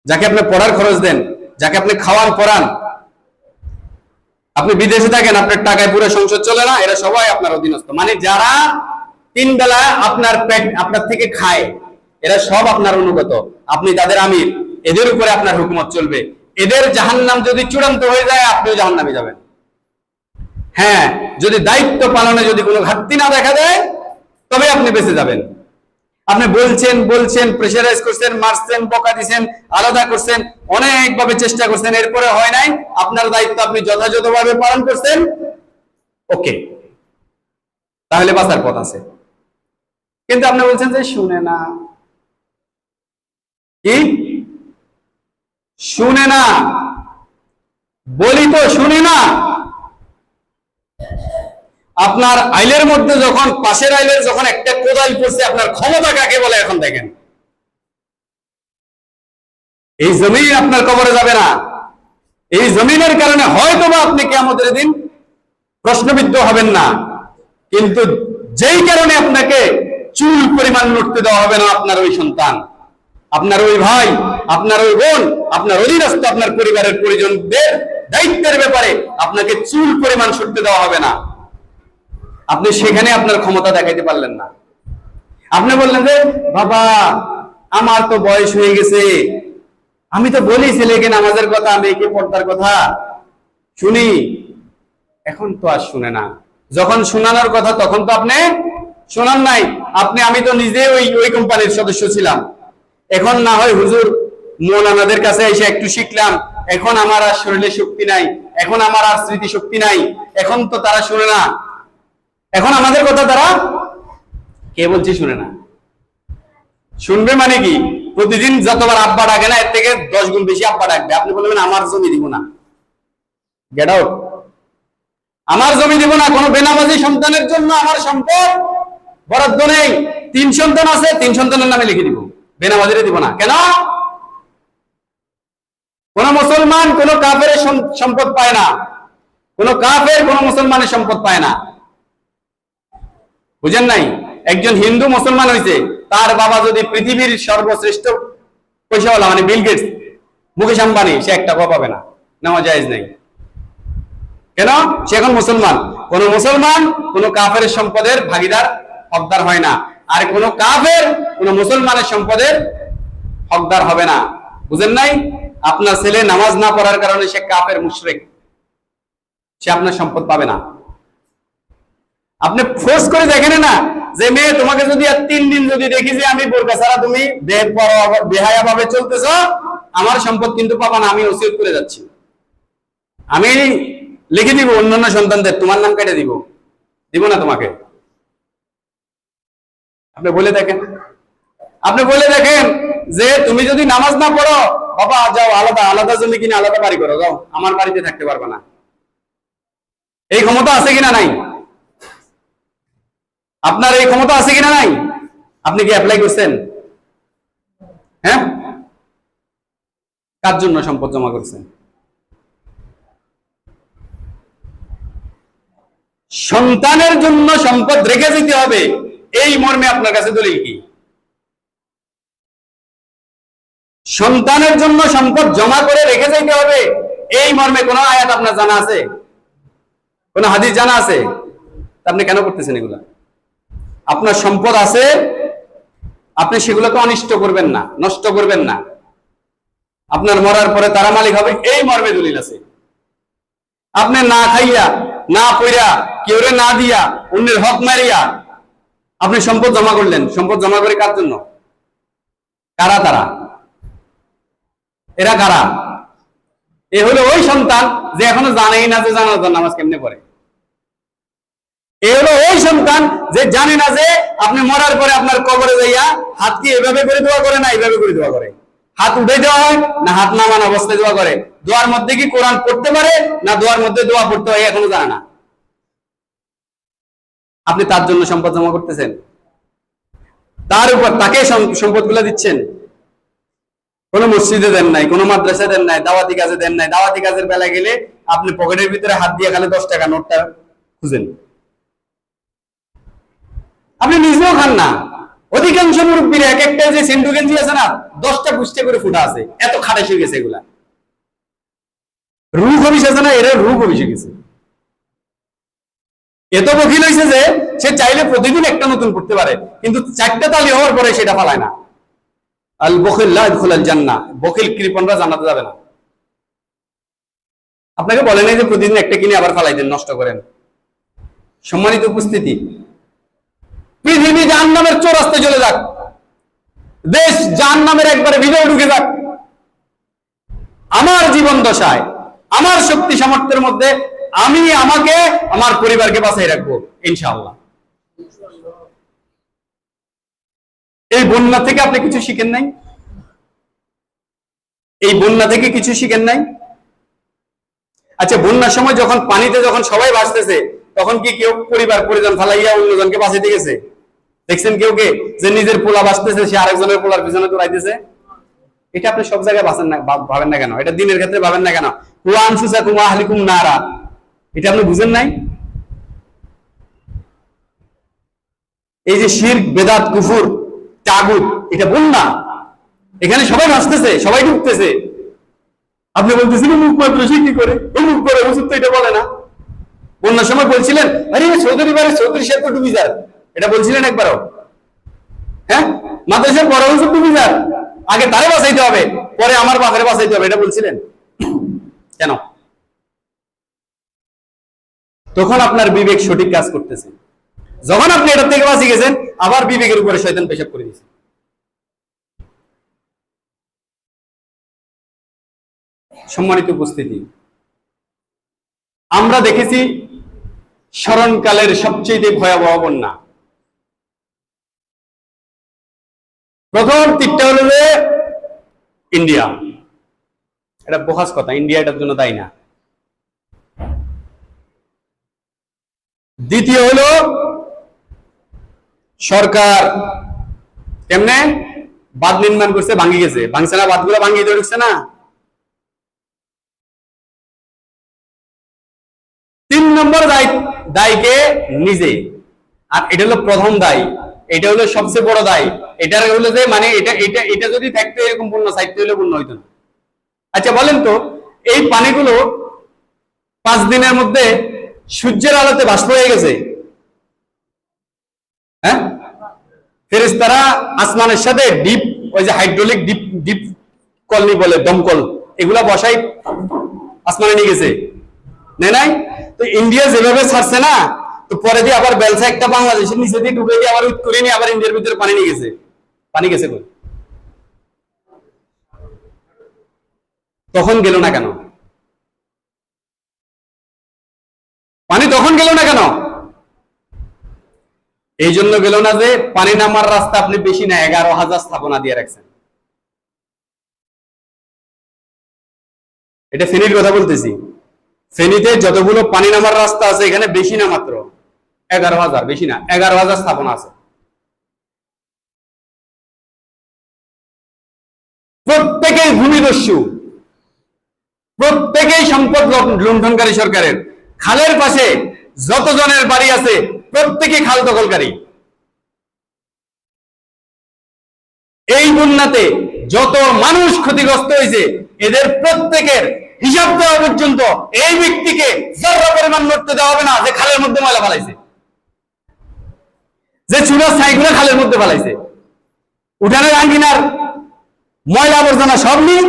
Speaker 1: যাকে আপনি পড়ার খরচ দেন, যাকে আপনি খাওয়ান পড়ান, আপনি বিদেশে থাকেন, আপনার টাকায় পুরো সংসার চলে না, এরা সবাই আপনার অধীনস্থ। মানে যারা 3 বেলা আপনার পেট আপনার থেকে খায়, এরা সব আপনার অনুগত, আপনি তাদের আমির, এদের উপরে আপনার হুকুমত চলবে। এদের জাহান্নাম যদি চূড়ান্ত হয়ে যায়, আপনিও জাহান্নামে যাবেন। হ্যাঁ, যদি দায়িত্ব পালনে যদি কোনো ঘাটতি না দেখা দেয়, তবে আপনি বেঁচে যাবেন। আপনি বলছেন বলছেন, প্রেসারাইজ করছেন, মারছেন, বকা দিচ্ছেন, আলাদা করছেন, অনেকভাবে চেষ্টা করছেন, এরপরে হয় নাই, আপনার দায়িত্ব আপনি যথাযথভাবে পালন করছেন, ওকে, তাহলে বাঁচার পথ আছে। কিন্তু আপনি বলছেন যে শুনে না, কি শুনে না, বলি তো শুনে না। আপনার আইলের মধ্যে যখন, পাশের আইলের যখন একটা কোদাল পড়ছে, আপনার ক্ষমতা কাকে বলে এখন দেখেন। এই জমিন আপনার কবরে যাবে না, এই জমিনের কারণে হয়তোবা আপনি কিয়ামতের দিন প্রশ্নবিদ্ধ হবেন না, কিন্তু যেই কারণে আপনাকে চুল পরিমাণ লুটতে দেওয়া হবে না আপনার ওই সন্তান, আপনার ওই ভাই, আপনার ওই বোন, আপনার অধীনস্থ আপনার পরিবারের পরিজনদের দায়িত্বের ব্যাপারে আপনাকে চুল পরিমাণ ছুটতে দেওয়া হবে না। আপনি সেখানে আপনার ক্ষমতা দেখাইতে পারলেন না। আপনি বললেন যে বাবা আমার তো বয়স হয়ে গেছে, আমি তো বলি ছেলেকে নামাজের কথা, মেয়েকে পর্দার কথা শুনি, এখন তো আর শুনে না। যখন শোনানোর কথা তখন তো আপনি শোনান নাই। আমি তো নিজে ওই কোম্পানির সদস্য ছিলাম, এখন না হয় হুজুর মৌলানাদের কাছে এসে একটু শিখলাম, এখন আমার আর শরীরে শক্তি নাই, এখন আমার আর স্মৃতি শক্তি নাই, এখন তো তারা শুনে না, এখন আমাদের কথা তারা কে বলছে শুনে না। শুনবে মানে কি, প্রতিদিন যতবার আব্বা ডাকে না, এর থেকে 10 গুণ বেশি আব্বা ডাকবে। আপনি বলবেন আমার জমি দিব না, গেট আউট, আমার জমি দিব না, কোন বেনামাজি সন্তানের জন্য আমার সম্পদ বরাদ্দ নেই। 3 সন্তান আছে, 3 সন্তানের নামে লিখে দিব, বেনামাজিরে দিব না। কেন? কোন মুসলমান কোন কাফের সম্পদ পায় না, কোন কাফের কোন মুসলমানের সম্পদ পায় না, বুঝেন নাই? একজন হিন্দু মুসলমান হয়েছে, তার বাবা যদি পৃথিবীর সর্বশ্রেষ্ঠ পয়সাওয়ালা মানে বিল গেটস, মুকেশ আম্বানি, সে 1 টাকাও পাবে না, নেওয়া জায়েজ নাই। কেন? সে এখন মুসলমান। কোন মুসলমান কোন কাফের সম্পদের ভাগীদার হকদার হয় না। আর কোন কাফের কোন মুসলমানের সম্পদের হকদার হবে না। বুঝেন নাই? আপনার ছেলে নামাজ না পড়ার কারণে সে কাফের মুশরিক, সে আপনার সম্পদ পাবে না। আপনি ফোর্স করে দেখেন না যে মেয়ে তোমাকে যদি আর 3 দিন যদি দেখি যে আমি বোরকা ছাড়া তুমি বেহায়া ভাবে চলতেছ, আমার সম্পদ কিন্তু পাবা না, আমি ওসিয়ত করে যাচ্ছি, আমি লিখে দিব অন্যান্য সন্তানদের, তোমার নাম কেটে দিব, দিব না তোমাকে। আপনি বলে দেখেন, আপনি বলে দেখেন যে তুমি যদি নামাজ না পড়ো, বাবা যাও আলাদা আলাদা জমি কিনে আলাদা বাড়ি করো, যাও, আমার বাড়িতে থাকতে পারবে না। এই ক্ষমতা আছে কিনা নাই? আপনার এই ক্ষমতা আছে কিনা নাই? আপনি কি অ্যাপ্লাই করছেন? হ্যাঁ, কার জন্য সম্পদ জমা করছেন? সন্তানের জন্য সম্পদ রেখে যেতে হবে, এই মর্মে আপনার কাছে দলিল কি? সন্তানের জন্য সম্পদ জমা করে রেখে যেতে হবে, এই মর্মে কোন আয়াত আপনার জানা আছে? কোন হাদিস জানা আছে? আপনি কেন করতেছেন এগুলা? আপনার সম্পদ আছে, আপনি সেগুলোকে অনিষ্ট করবেন না, নষ্ট করবেন না। আপনার মরার পরে তারা মালিক হবে, এই মর্মে দলিল আছে। আপনি না খাইয়া না পইরা কেউরে না দিয়া অন্যের হক মারিয়া আপনি সম্পদ জমা করলেন। সম্পদ জমা করে কার জন্য? কারা তারা? এরা কারা? এ হলো ওই সন্তান যে এখনো জানেই না যে জানাজার নামাজ কেমনে পড়ে। এ হলো ওই সন্তান যে জানে না যে আপনি মরার পরে আপনার কবরে যাইয়া হাত কি এভাবে করে দোয়া করে না এইভাবে করে দোয়া করে, হাত উঠে দেওয়া হয় না হাত নামান অবস্থায় দোয়া করে, দোয়ার মধ্যে কি কোরআন পড়তে পারে না দোয়ার মধ্যে দোয়া পড়তে হয় এখনো জানে না। আপনি তার জন্য সম্পদ জমা করতেছেন, তার উপর তাকে সম্পদ গুলা দিচ্ছেন। কোন মসজিদে দেন নাই, কোন মাদ্রাসা দেন নাই, দাওয়াতি কাজে দেন নাই। দাওয়াতি কাজের বেলায় গেলে আপনি পকেটের ভিতরে হাত দিয়ে খালি 10 টাকা নোটটা খুঁজেন, আপনি নিজেও খান না। অধিকাংশ মুরব্বীরা এক একটা যে সেন্টু গেঞ্জি আছে না 10টা পুষ্টে করে ফুটা আছে, এত খাটাস হয়ে গেছে এগুলা। রূপ অভিষ আছে না, এরা রূপ অভিষেক গেছে, এত বকিল হয়েছে যে সে চাইলে প্রতিদিন একটা নতুন পড়তে পারে, কিন্তু 4টা তালি হওয়ার পরে সেটা ফালায় না। আল বখিল লা ইয়াদখুলুল জান্নাহ, বখিল কৃপণরা জান্নাতে যাবে না। আপনাকে বলে নাই যে প্রতিদিন একটা কিনে আবার ফালাই দেন, নষ্ট করেন। সম্মানিত উপস্থিতি, পৃথিবী জাহান্নামের চৌরাস্তায় চলে যাক, দেশ জাহান্নামের একবারে ভিতরে ঢুকে যাক, আমার জীবন দশায় আমার শক্তি সামর্থ্যের মধ্যে আমি আমাকে আমার পরিবারকে বাঁচাই রাখবো ইনশাআল্লাহ। এই বন্যা থেকে আপনি কিছু শিখেন নাই? এই বন্যা থেকে কিছু শিখেন নাই? আচ্ছা, বন্যার সময় যখন পানিতে যখন সবাই ভাসতেছে তখন কি কেউ পরিবার পরিজন ফালাইয়া অন্যজনকে বাঁচাইতে গেছে? দেখছেন কেউ কে যে নিজের পোলা বাঁচতেছে সে আরেকজনের পোলার পিছনে দৌড়াইতেছে? এটা আপনি সব জায়গায় বাঁচেন না, ভাবেন না কেন? এটা দিনের ক্ষেত্রে ভাবেন না কেন? কুয়া আনফুসাকুম ওয়া আহলিকুম নারা, এটা আপনি বুঝেন নাই? এই যে শিরক বেদাত কুফর তাগুত, এটা বন্যা, এখানে সবাই ভাসতেছে, সবাই ডুবতেছে। আপনি বলতেছেন মুখ মাদ্রাসা কি করে, মুখ করে, হুজুর তো এটা বলে না। বন্যার সময় বলছিলেন আরে চৌধুরী বাড়ি চৌধুরী সাহেব তো ডুবি যান, এটা বলছিলেন একবারও? হ্যাঁ, মাদ্রাসার বড় হুজুর ডুবি যান, আগে তারে বাঁচাইতে হবে পরে আমার বাপের বাঁচাইতে হবে, এটা বলছিলেন কেন? তখন আপনার বিবেক সঠিক কাজ করতেছে। যখন আপনি এটার থেকে বাঁচি গেছেন আবার বিবেকের উপরে শয়তান পেশাব করে দিয়েছে। সম্মানিত উপস্থিতি, আমরা দেখেছি স্মরণকালের সবচেয়ে ভয়াবহ বন্যা। প্রথম তীরটা হলো যে ইন্ডিয়া, এটা বোখাস কথা, ইন্ডিয়া এটার জন্য দায়ী না। দ্বিতীয় হলো সরকার কেমনে বাঁধ নির্মাণ করছে, ভাঙি গেছে, ভাঙছে না, বাঁধগুলো ভাঙিয়ে দিয়ে ঢুকছে না। 3 নম্বর দায়ীকে নিজে, আর এটা হলো প্রথম দায়ী, এটা হলো সবচেয়ে বড় দায়ী। এটা হলো যে মানে এটা এটা এটা যদি থাকতো এরকম বন্যা সাহিত্য হলে বন্যা হইতো না। আচ্ছা বলেন তো, এই পানিগুলো 5 দিনের মধ্যে সূর্যের আলোতে বাষ্প হয়ে গেছে, হ্যাঁ ফেরেশতারা আসমানের সাথে ডিপ, ওই যে হাইড্রোলিক ডিপ ডিপ কলনি বলে, দমকল, এগুলা বসাই আসমানে নিয়ে গেছে, নেই নাই? তো ইন্ডিয়া যেভাবে ছাড়ছে না, তো পরে দিয়ে আবার বেলসা একটা বাংলাদেশের নিচে দিয়ে ঢুকে দিয়ে আবার করে নিয়ে আবার ইন্ডিয়ার ভিতরে পানি নিয়ে গেছে। পানি গেছে কই? তখন গেল না কেন? পানি তখন গেল না কেন? এই জন্য গেল না যে পানি নামার রাস্তা আপনি বেশি না 11,000 স্থাপনা দিয়ে রাখছেন। এটা ফেনীর কথা বলতেছি। ফেনীতে যতগুলো পানি নামার রাস্তা আছে এখানে বেশি না মাত্র 11,000, বেশি না 11,000 স্থাপনা আছে। প্রত্যেকেই ভূমিদস্যু, প্রত্যেকেই সম্পদ লুণ্ঠনকারী সরকারের। খালের পাশে যতজনের বাড়ি আছে প্রত্যেকেই খাল দখলকারী। এই বন্যাতে যত মানুষ ক্ষতিগ্রস্ত হয়েছে এদের প্রত্যেকের হিসাব দেওয়া পর্যন্ত এই ব্যক্তিকে জররা পরিমাণ নড়তে দেওয়া হবে না যে খালের মধ্যে ময়লা ফেলাইছে, যে চুলার ছাইগুলো খালের মধ্যে ফেলাইছে, উঠানের আঙ্গিনার ময়লা আবর্জনা সব নিয়ে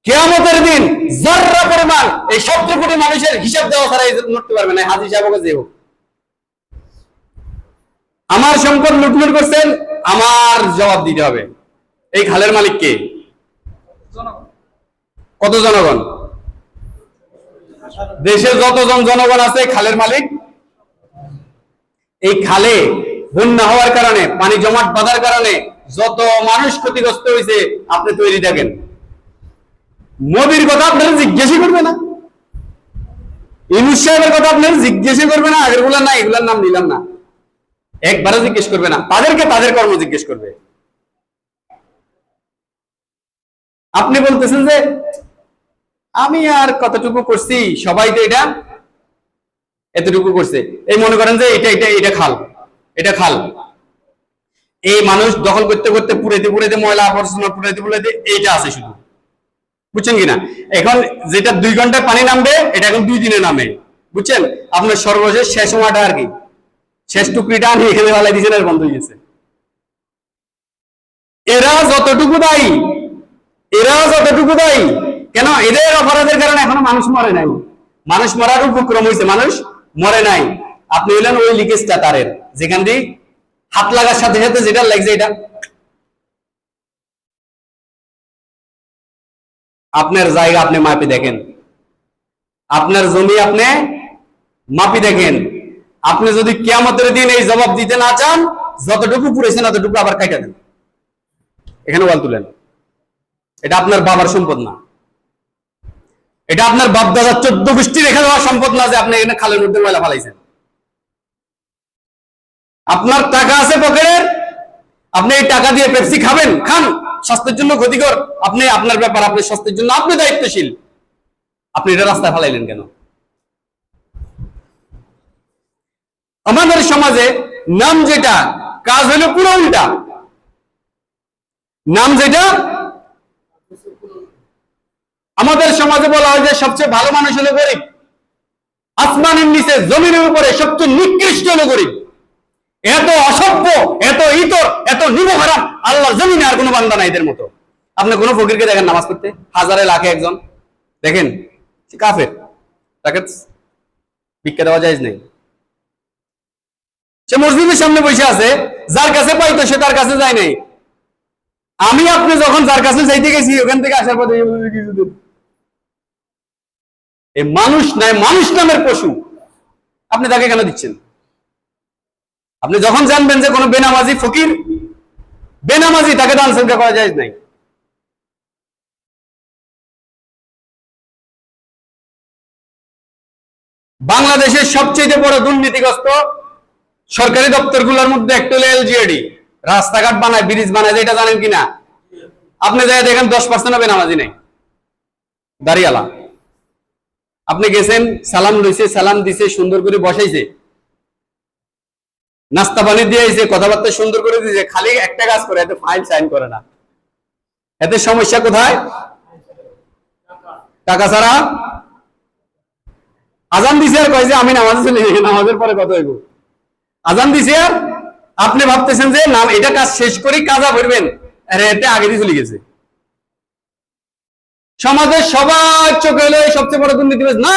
Speaker 1: কিয়ামতের দিন জররা পরিমাণ এই 17 কোটি মানুষের হিসাব দেওয়া ছাড়া নড়তে পারবে না। হাজি সাহেব যে হোক, আমার সম্পদ লুটলুট করছেন, আমার জবাব দিতে হবে। এই খালের মালিক কে? কত জনগণ? দেশে যতজন জনগণ আছে খালের মালিক। এই খালে বন্যা হওয়ার কারণে, পানি জমাট বাঁধার কারণে যত মানুষ ক্ষতিগ্রস্ত হয়েছে আপনি তৈরি থাকেন। মোদির কথা আপনারা জিজ্ঞেসই করবে না, ইউনূস সাহেবের কথা আপনারা জিজ্ঞেসই করবে না, আগের গুলার না এগুলার নাম নিলাম না, একবারও জিজ্ঞেস করবে না, তাদেরকে তাদের কর্ম জিজ্ঞেস করবে। আপনি বলতেছেন যে আমি আর কতটুকু করছি, সবাই তো এটা এতটুকু করছে। এই মনে করেন যে এটা এটা এটা খাল, এটা খাল, এই মানুষ দখল করতে করতে পুরাইতে পুরাইতে ময়লা আবর্জনা পুরাইতে পুরাইতে এইটা আছে শুধু, বুঝছেন কিনা? এখন যেটা 2 ঘন্টায় পানি নামবে এটা এখন 2 দিনে নামে, বুঝছেন? আপনার সর্বশেষ শেষ সময়টা আর কি, শেষ টুকরিটা আমি এখানে ফেলাই দিয়েছেন আর বন্ধ হয়ে গেছে। এরা যতটুকু দায়ী, এরা যতটুকু দায়ী কেন? এদের অপরাধের কারণে এখনো মানুষ মরে নাই। মানুষ মরার উপক্রম হয়েছে, মানুষ মরে নাই। আপনি হইলেন ওই লিকেজটা তারের, যেখান দিয়ে হাত লাগার সাথে সাথে যেটা লাগছে এটা আপনার জায়গা, আপনি মাপি দেখেন, আপনার জমি আপনি মাপি দেখেন। আপনি যদি কিয়ামতের দিন এই জবাব দিতে না চান, যতটুকু পুড়েছেন ততটুকু আবার কাটা দেন, এখানে ওয়াল তুলেন। এটা আপনার বাবার সম্পদ না, এটা আপনার বাপ দাদার 14 গোষ্ঠী রেখে দেওয়া সম্পদ না যে আপনি এখানে খালের মধ্যে ময়লা ফেলাইছেন। আপনার টাকা আছে পকেটের, আপনি এই টাকা দিয়ে পেপসি খাবেন, খান, স্বাস্থ্যের জন্য ক্ষতিকর, আপনি আপনার ব্যাপার, আপনার স্বাস্থ্যের জন্য আপনি দায়িত্বশীল। আপনি এটা রাস্তায় ফেলাইলেন কেন? আমাদের সমাজে নাম যেটা, কাজ হলো পুরো উল্টা। নাম যেটা, আমাদের সমাজে বলা হয় যে সবচেয়ে ভালো মানুষ হলো গরিব, আসমানের নিচে জমিনের উপরে সবচেয়ে নিকৃষ্ট হলো গরিব। এত অসভ্য, এত ইতর, এত নিমহারাম আল্লাহর জমিনে আর কোনো বান্দা নাই এদের মতো। আপনি কোনো ফকিরকে দেখেন নামাজ পড়তে, হাজারে লাখে একজন দেখেন, কাফের, তাকে ভিক্ষা দেওয়া যায় নাই। সে মসজিদের সামনে বসে আছে, যার কাছে পাইতো সে তার কাছে যায় নাই। আমি আপনি যখন যার কাছে যাইতে গেছি ওখান থেকে আসার পথে এই মানুষ নাই, মানুষ নামের পশু, আপনি তাকে কেন দিচ্ছেন? আপনি যখন জানবেন যে কোনো বেনামাজি ফকির, বেনামাজি, তাকে দান সদকা করা যায় নাই। বাংলাদেশের সবচেয়ে বড় দুর্নীতিগ্রস্ত সরকারি দপ্তরগুলোর মধ্যে একটা হলো এলজিএডি। রাস্তাঘাট বানায়, ব্রিজ বানায়, এটা জানেন কিনা? আপনি যাই দেখেন 10% বেনামাজি নেই, দাঁড়িয়ালা। আপনি গেছেন, সালাম লইছে, সালাম দিছে, সুন্দর করে বসাইছে, নাস্তা পানি দিয়েছে, কথাবার্তা সুন্দর করে দিয়েছে, খালি একটা কাজ করে, এতে ফাইল সাইন করে না। এতে সমস্যা কোথায়? টাকা ছাড়া। আজান দিছে আর কয় যে আমি নামাজে চলে যাই, নামাজের পরে কত হইব? আজান দিছে আর আপনি ভাবতেছেন যে নাম এটা কাজ শেষ করে কাজা ভরবেন, আরে এটা আগে দিয়ে চলে গেছে। সমাজের সবার চোখে হলো এই সবচেয়ে বড় দুর্নীতিবাজ না,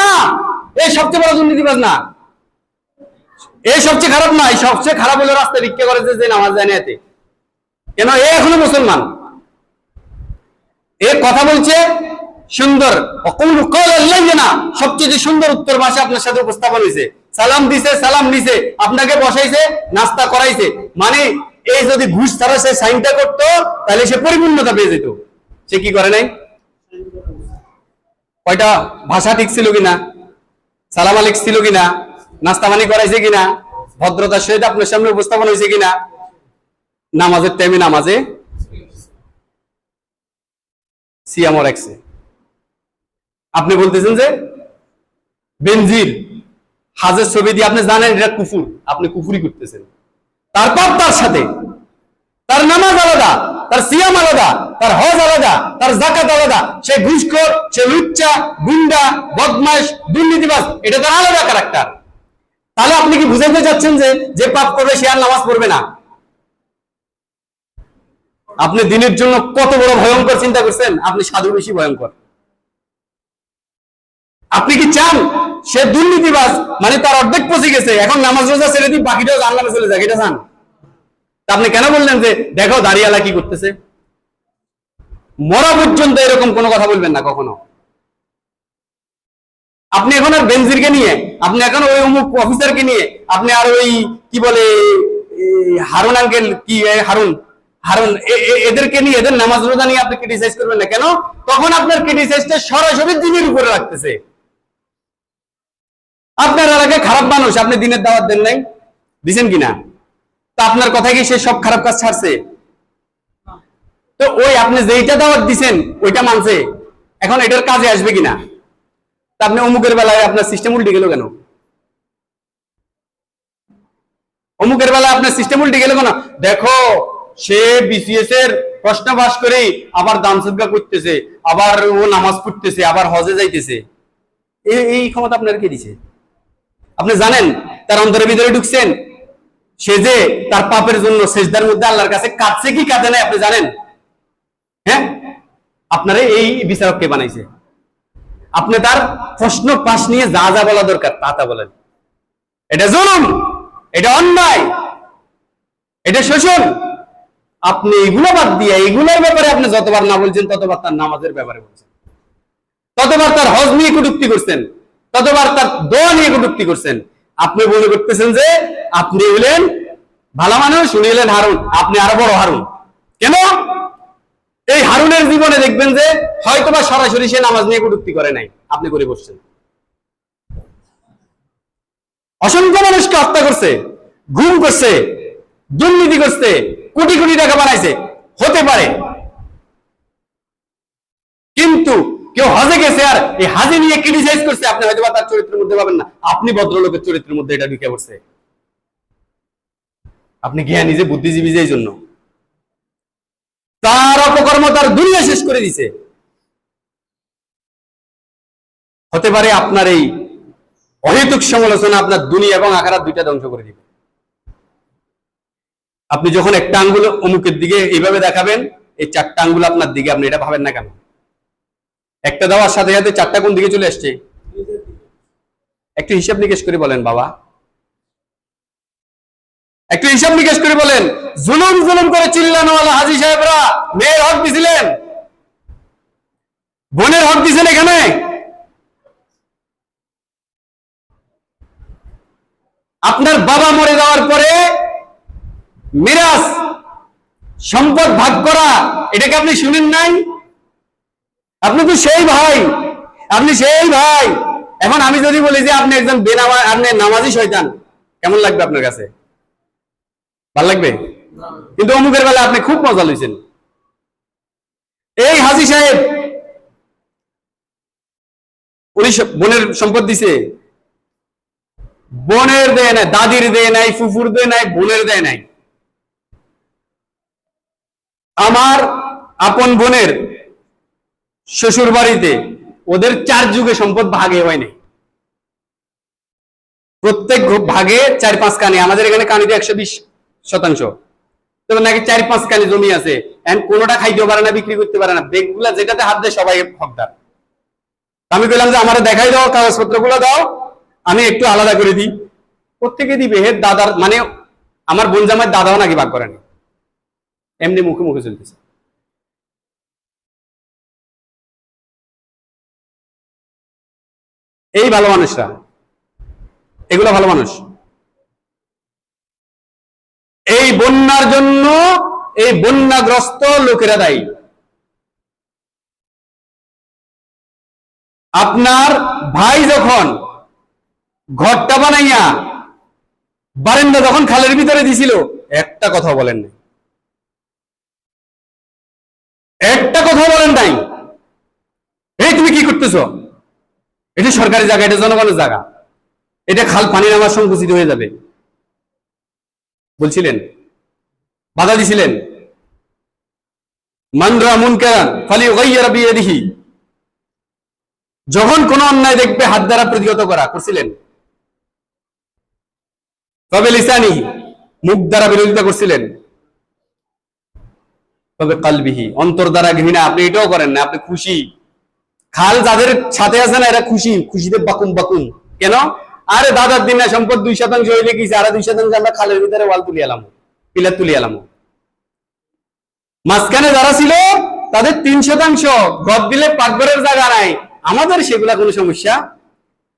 Speaker 1: এই সবচেয়ে বড় দুর্নীতিবাজ না, এই সবচেয়ে খারাপ না, এই সবচেয়ে খারাপ হলো রাস্তায় ভিক্ষা করেছে যে নামাজ যায় না এতে। কেন? এ এখনো মুসলমান, এ কথা বলছে সুন্দর, না সবচেয়ে সুন্দর উত্তর ভাষা আপনার সাথে উপস্থাপন হয়েছে। সালাম দিছে, সালাম নিছে, আপনাকে বসাইছে, নাস্তা করাইছে, মানে এই যদি ঘুষ ছাড়া সে সাইনটা করতো তাহলে সে পরিপূর্ণতা পেয়ে যেত। সে কি করে নাই? কয়টা ভাষা ঠিক ছিল কিনা, সালাম আলাইকুম ছিল কিনা, নাস্তা পানি করাইছে কিনা, ভদ্রতার সহিত আপনার সামনে উপস্থাপন হয়েছে কিনা, নামাজের টাইমে নামাজে সিয়াম রাখছে। আপনি বলতেছেন যে বেনজির হাজের ছবি দিয়ে, আপনি জানেন এটা কুফুর, আপনি কুফুরি করতেছেন। তারপর তার সাথে তার নামাজ আলাদা, তার সিয়াম আলাদা, তার হজ আলাদা, তার যাকাত আলাদা, সে ঘুষখোর, সে লুচ্চা, গুন্ডা, বদমাশ, দুর্নীতিবাজ, এটা তার আলাদা ক্যারেক্টার। তাহলে আপনি কি বুঝাতে চাচ্ছেন যে যে পাপ করবে সে আর নামাজ পড়বে না? আপনি দিনের জন্য কত বড় ভয়ঙ্কর চিন্তা করছেন, আপনি সাধু বেশি ভয়ঙ্কর। আপনি কি চান সে দুর্নীতিবাজ, মানে তার অর্ধেক পচে গেছে, এখন নামাজ রোজা ছেড়ে দিই, বাকিটাও জান্নাতে চলে যাক, এটা চান? আপনি কেন বললেন যে দেখো দাঁড়িয়ালা কি করতেছে? মরা পর্যন্ত এরকম কোনো কথা বলবেন না কখনো। আপনি এখন আর বেনজিরকে নিয়ে, আপনি এখন ওই অমুক অফিসারকে নিয়ে, আপনি আর ওই কি বলে হারুন আঙ্কেল, কি হারুন হারুন এদেরকে নিয়ে, এদের নামাজ রোজা নিয়ে আপনি ক্রিটিসাইজ করবেন না। কেন? তখন আপনার ক্রিটিসাইজটা সরাসরি দিনের উপরে রাখতেছে। আপনার এলাকায় খারাপ মানুষ, আপনি দিনের দাওয়াত দেন নাই, দিচ্ছেন কিনা? তা আপনার কথা কি সে সব খারাপ কাজ ছাড়ছে? তো ওই আপনি যেইটা দাওয়াত দিচ্ছেন ওইটা মানছে, এখন এটার কাজে আসবে কিনা? তা আপনি অমুকের বেলায় আপনার সিস্টেম উল্টে গেল কেন? অমুকের বেলায় আপনার সিস্টেম উল্টে গেল কেন? দেখো সে বিসিএস এর প্রশ্ন পাস করে আবার দান সদকা করতেছে, আবার ও নামাজ পড়তেছে, আবার হজে যাইতেছে, এই ক্ষমতা আপনার কে দিছে? আপনি জানেন তার অন্তরের ভিতরে ঢুকছেন, সে যে তার পাপের জন্য সেজদার মধ্যে আল্লাহর কাছে কাঁদছে কি কাঁদে নাই আপনি জানেন? হ্যাঁ, আপনারে এই বিচারক কে বানাইছে? আপনি তার প্রশ্ন পাশ নিয়ে যা যা বলা দরকার তা তা বলেন। এটা জুলুম, এটা অন্যায়, এটা শোষণ। আপনি এগুলো বাদ দিয়ে এগুলোর ব্যাপারে আপনি যতবার না বলছেন ততবার তার নামাজের ব্যাপারে বলছেন, ততবার তার হজ নিয়ে কটূক্তি করছেন, ততবার তার দোয়া নিয়ে কটূক্তি করছেন। আপনি মনে করতেছেন যে আপনি হলেন ভালো মানুষ, উনি হলেন হারুন, আপনি আরো বড় হারুন। কেন? এই হারুনের জীবনে দেখবেন যে হয়তোবা সরাসরি সে নামাজ নিয়ে কটূক্তি করে নাই, আপনি করে বসছেন। অসংখ্য মানুষকে হত্যা করছে, গুম করছে, দুর্নীতি করছে, কোটি কোটি টাকা বানাইছে, হতে পারে। কিন্তু কেউ হজে গেছে আর এই হাজে নিয়ে ক্রিটিসাইজ করছে, আপনি হয়তো তার চরিত্রের মধ্যে পাবেন না, আপনি ভদ্রলোকের চরিত্রের মধ্যে এটা ঢুকে পড়ছে। আপনি জ্ঞানী যে বুদ্ধিজীবী যে, এই জন্য তার অপকর্ম তার দুনিয়া শেষ করে দিছে। হতে পারে আপনার এই অহেতুক সমালোচনা আপনার দুনিয়া এবং আখিরাত দুইটা ধ্বংস করে দিবে। আপনি যখন একটা আঙ্গুল অমুকের দিকে এইভাবে দেখাবেন, এই চারটা আঙ্গুল আপনার দিকে, আপনি এটা ভাবেন না কেন? একটা দেওয়ার সাথে সাথে চারটা কোন দিকে চলে আসছে? একটু হিসাব নিকেশ করে বলেন বাবা, একটু হিসাব নিকেশ করে বলেন। জুলুম জুলুম করে চিল্লানোওয়ালা হাজী সাহেবরা মেয়ের হক দিছিলেন, বোনের হক দিছেন এখানে। আপনার বাবা মরে যাওয়ার পরে মিরাজ সম্পদ ভাগ করা, এটাকে আপনি শুনেন নাই? আপনি তো সেই ভাই, আপনি সেই ভাই। এখন আমি যদি বলি যে আপনি একজন বেনামাজ, আপনি নামাজি শয়তান, কেমন লাগবে আপনার কাছে? ভালো লাগবে? কিন্তু অমুকের বেলা আপনি খুব মজা লইছেন। এই হাজী সাহেব উনি বোনের সম্পদ দিছে, বোনের দেয় নাই, দাদির দেয় নাই, ফুফুর দেয় নাই, বোনের দেয় নাই। আমার আপন বোনের শ্বশুর বাড়িতে ওদের 4 যুগে সম্পদ ভাগে হয় নাই, প্রত্যেক ভাগে 4-5 কানি। আমাদের এখানে কানিতে 120 শতাংশ। তবে নাকি 4-5 কানি জমি আছে, এখন কোনোটা খাইতেও পারে না, বিক্রি করতে পারে না, বেগগুলা যেটাতে হাত দেয় সবাই হকদার। আমি বললাম যে আমার দেখাই দাও, কাগজপত্র গুলো দাও, আমি একটু আলাদা করে দিই। প্রত্যেকে দিবে। হে দাদার মানে আমার বোন জামাই দাদাও নাকি ভাগ করেনি, এমনি মুখে মুখে চলতেছে। এই ভালো মানুষরা, এগুলো ভালো মানুষ। এই বন্যার জন্য এই বন্যাগ্রস্ত লোকেরা দায়ী। আপনার ভাই যখন ঘরটা বানাইয়া বারান্দা যখন খালের ভিতরে দিছিল, একটা কথা বলেন নাই, একটা কথা বলেন নাই। এই তুমি কি করতেছো? এটা সরকারি জায়গা, এটা জনগণের জায়গা, এটা খাল পানি নামার সংকুচিত হয়ে যাবে বলছিলেন, বাধা দিছিলেন। মান রা মুনকারান ফালিয়ুগাইয়ির বিয়াদিহি, যখন কোন অন্যায় দেখবে হাত দ্বারা প্রতিহত করা করছিলেন। তবে লিসানিহি, মুখ দ্বারা বিরোধিতা করছিলেন। তবে কলবিহি, অন্তর দ্বারা ঘৃণা। আপনি এটাও করেন না, আপনি খুশি। খাল যাদের সাথে আছে না, এরা খুশি, খুশিতে বাকুম বাকুম। কেন? আরে দাদার দিন না সম্পদ 2% হইলে কি, আর 2% আমরা খালের ভিতরে ওয়াল তুলি এলাম, পিলার তুলি এলাম। মাঝখানে যারা ছিল তাদের 3% ঘর দিলে পাকঘরের জায়গা নাই, আমাদের সেগুলা কোনো সমস্যা।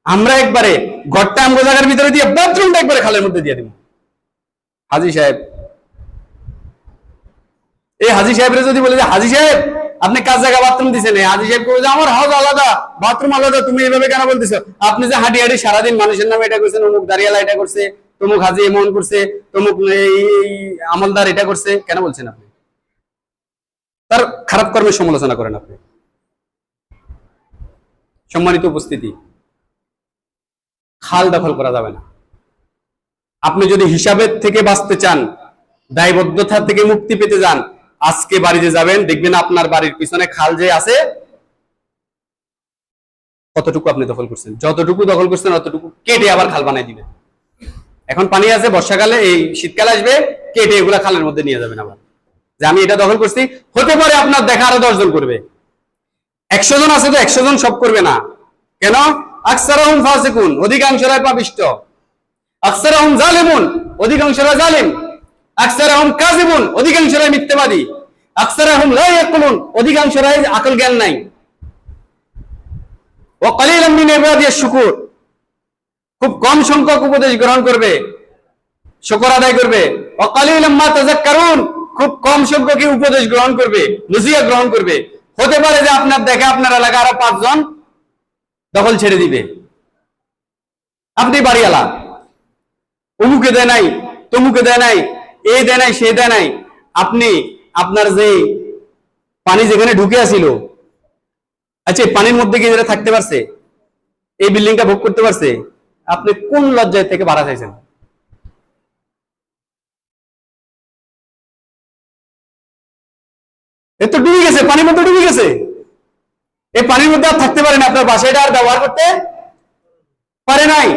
Speaker 1: আমরা একবারে ঘরটা আমগো জায়গার ভিতরে দিয়ে বাথরুমটা একবারে খালের মধ্যে দিয়ে দিব। হাজী সাহেব, এই হাজী সাহেবরে যদি বলে যে হাজী সাহেব আপনি কাজ জায়গা বাথরুম দিচ্ছেন, হাজী সাহেব বলে যে আমার হাউস আলাদা, বাথরুম আলাদা, তুমি এইভাবে কেন বলতেছো? আপনি যে হাঁটি হাঁটি সারাদিন মানুষের নামে এটা করছেন, অমুক দাঁড়িয়ালা এটা করছে, তমুক হাজী এমন করছে, তমুক আমলদার এটা করছে, কেন বলছেন আপনি? তার খারাপ কর্মের সমালোচনা করেন আপনি। সম্মানিত উপস্থিতি, খাল দখল করা যাবে না। আপনি যদি হিসাবের থেকে বাঁচতে চান, দায়বদ্ধতা থেকে মুক্তি পেতে যান, আজকে বাড়িতে যাবেন, দেখবেন আপনার বাড়ির পিছনে খাল যে আছে কতটুকু আপনি দখল করছেন। যতটুকু দখল করছেন অতটুকু কেটে আবার খাল বানাই দিবেন। এখন পানি আছে, বর্ষাকালে এই শীতকাল আসবে, কেটে এগুলা খালের মধ্যে নিয়ে যাবেন আবার, যে আমি এটা দখল করছি। হতে পারে আপনার দেখা আরো 10 জন করবে, 100 জন আছে তো 100 জন সব করবে না। কেন? আকসারুহুম ফাসিকুন, অধিকাংশরাই পাপিষ্ট। আকসারুহুম জালিমুন, অধিকাংশরা জালিম। আকসারুহুম কাযিবুন, অধিকাংশরাই মিথ্যাবাদী। আকসারুহুম লা ইয়াকুলুন, অধিকাংশরাই আকল জ্ঞান নাই। ওয়া কালিলাম মিন ইবাদিয়াশ শুকুর, খুব কম সংখ্যক উপদেশ গ্রহণ করবে, শুকর আদায় করবে। ওয়া কালিলাম মা তাযাক্কারুন, খুব কম সংখ্যকই উপদেশ গ্রহণ করবে, নসিহত গ্রহণ করবে। হতে পারে যে আপনার দেখে আপনার এলাকা আরো 5 জন দখল ছেড়ে দিবে। আপনি বাড়িওয়ালা, অমুকে দেয় নাই, তমুকে দেয় নাই, এই দেয় নাই, সে দেয় নাই। আপনি আপনার যে পানি যেখানে ঢুকে আসিল, আচ্ছা পানির মধ্যে কি যারা থাকতে পারছে, এই বিল্ডিংটা ভোগ করতে পারছে, আপনি কোন লজ্জায় থেকে ভাড়া চাইছেন? এ তো ডুবে গেছে, পানির মধ্যে ডুবে গেছে, এই পানির মধ্যে আর থাকতে পারে না, আপনার বাসাটা আর ব্যবহার করতে পারে নাই।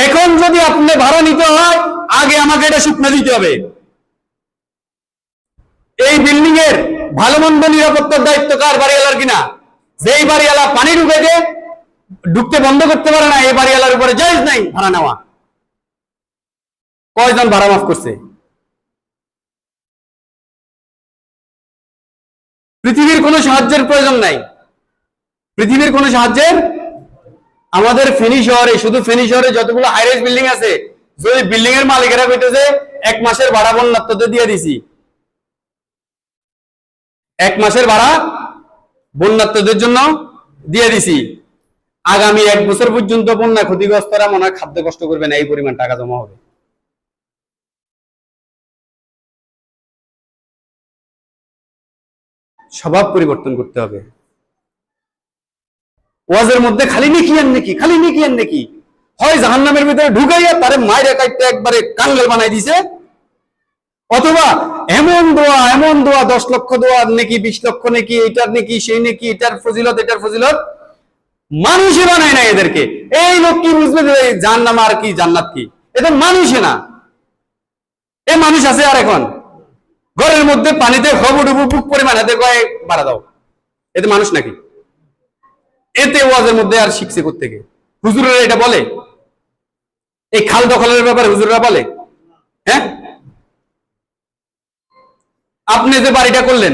Speaker 1: এখন যদি আপনি ভাড়া নিতে হয়, আগে আমাকে এটা শুকনা দিতে হবে। এই বিল্ডিং এর ভালো মন্দ নিরাপত্তার দায়িত্ব কার? বাড়িওয়ালার কিনা? যেই বাড়িওয়ালা পানি ঢুকতে বন্ধ করতে পারে না, এই বাড়িওয়ালার উপরে জায়েজ নাই ভাড়া নেওয়া। কয়জন ভাড়া মাফ করছে? পৃথিবীর কোনো সাহায্যের প্রয়োজন নাই, পৃথিবীর কোনো সাহায্যের। আমাদের ফেনী শহরে, শুধু ফেনী শহরে যতগুলো হাইরাইজ বিল্ডিং আছে, যদি বিল্ডিং এর মালিকেরা কইতেছে 1 মাসের ভাড়া বন্যার্থদের দিয়ে দিছি, 1 মাসের ভাড়া বন্যার্থদের জন্য দিয়ে দিছি, আগামী 1 বছর পর্যন্ত বন্যা ক্ষতিগ্রস্তরা মনে হয় খাদ্য কষ্ট করবে না, এই পরিমাণ টাকা জমা হবে। স্বভাব পরিবর্তন করতে হবে। ওয়াজের মধ্যে খালি নেকি আর নেকি, খালি নেকি আর নেকি, হয় জাহান্নামের ভিতরে ঢুকাইয়া তারে মাইরে কাটতে একবারে কাঙ্গাল বানাই দিছে, অথবা এমন দোয়া 10 লক্ষ দোয়া নেকি, 20 লক্ষ নেকি, এটার নেকি, সেই নেকি, এটার ফজিলত, এটার ফজিলত, মানুষই বানায় না এদেরকে। এই লোক কি বুঝবে যে জাহান্নাম আর কি জান্নাত কি? এদের মানুষই না, এ মানুষ আছে আর এখন ঘরের মধ্যে পানিতে হবুডুবু বুক পরিমাণ হাতে কয়ে বাড়া দাও, এতে মানুষ নাকি? এতে ওয়াজের মধ্যে আর শিখছে কোত্থেকে? হুজুরেরা এটা বলে? এই খাল দখলের ব্যাপারে হুজুররা বলে? হ্যাঁ, আপনি যে বাড়িটা করলেন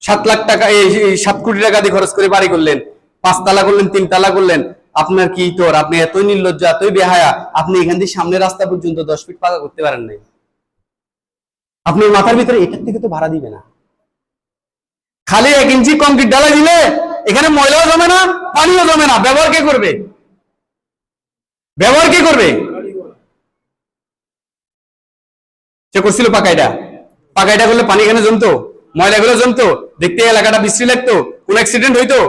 Speaker 1: 7 লাখ টাকা, এই 7 কোটি টাকা দিয়ে খরচ করে বাড়ি করলেন, 5 তালা করলেন, 3 তালা করলেন, আপনার কি তোর? আপনি এতই নির্লজ্জ, এতই বেহায়া, আপনি এখান থেকে সামনে রাস্তা পর্যন্ত 10 ফিট পাকা করতে পারেন নাই। আপনার মাথার ভিতরে এটার থেকে তো ভাড়া দিবে না। খালি 1 ইঞ্চি কংক্রিট ঢালাই দিলে এখানে ময়লাও জমে না, পানিও জমে না। ব্যবহার কে করবে? ব্যবহার কে করবে? সে করছিল পাকাইটা। পাকাইটা করলে পানি এখানে জমতো, ময়লাগুলো জমতো, দেখতে এলাকাটা বিশ্রী লাগতো, কোন অ্যাক্সিডেন্ট হইতো?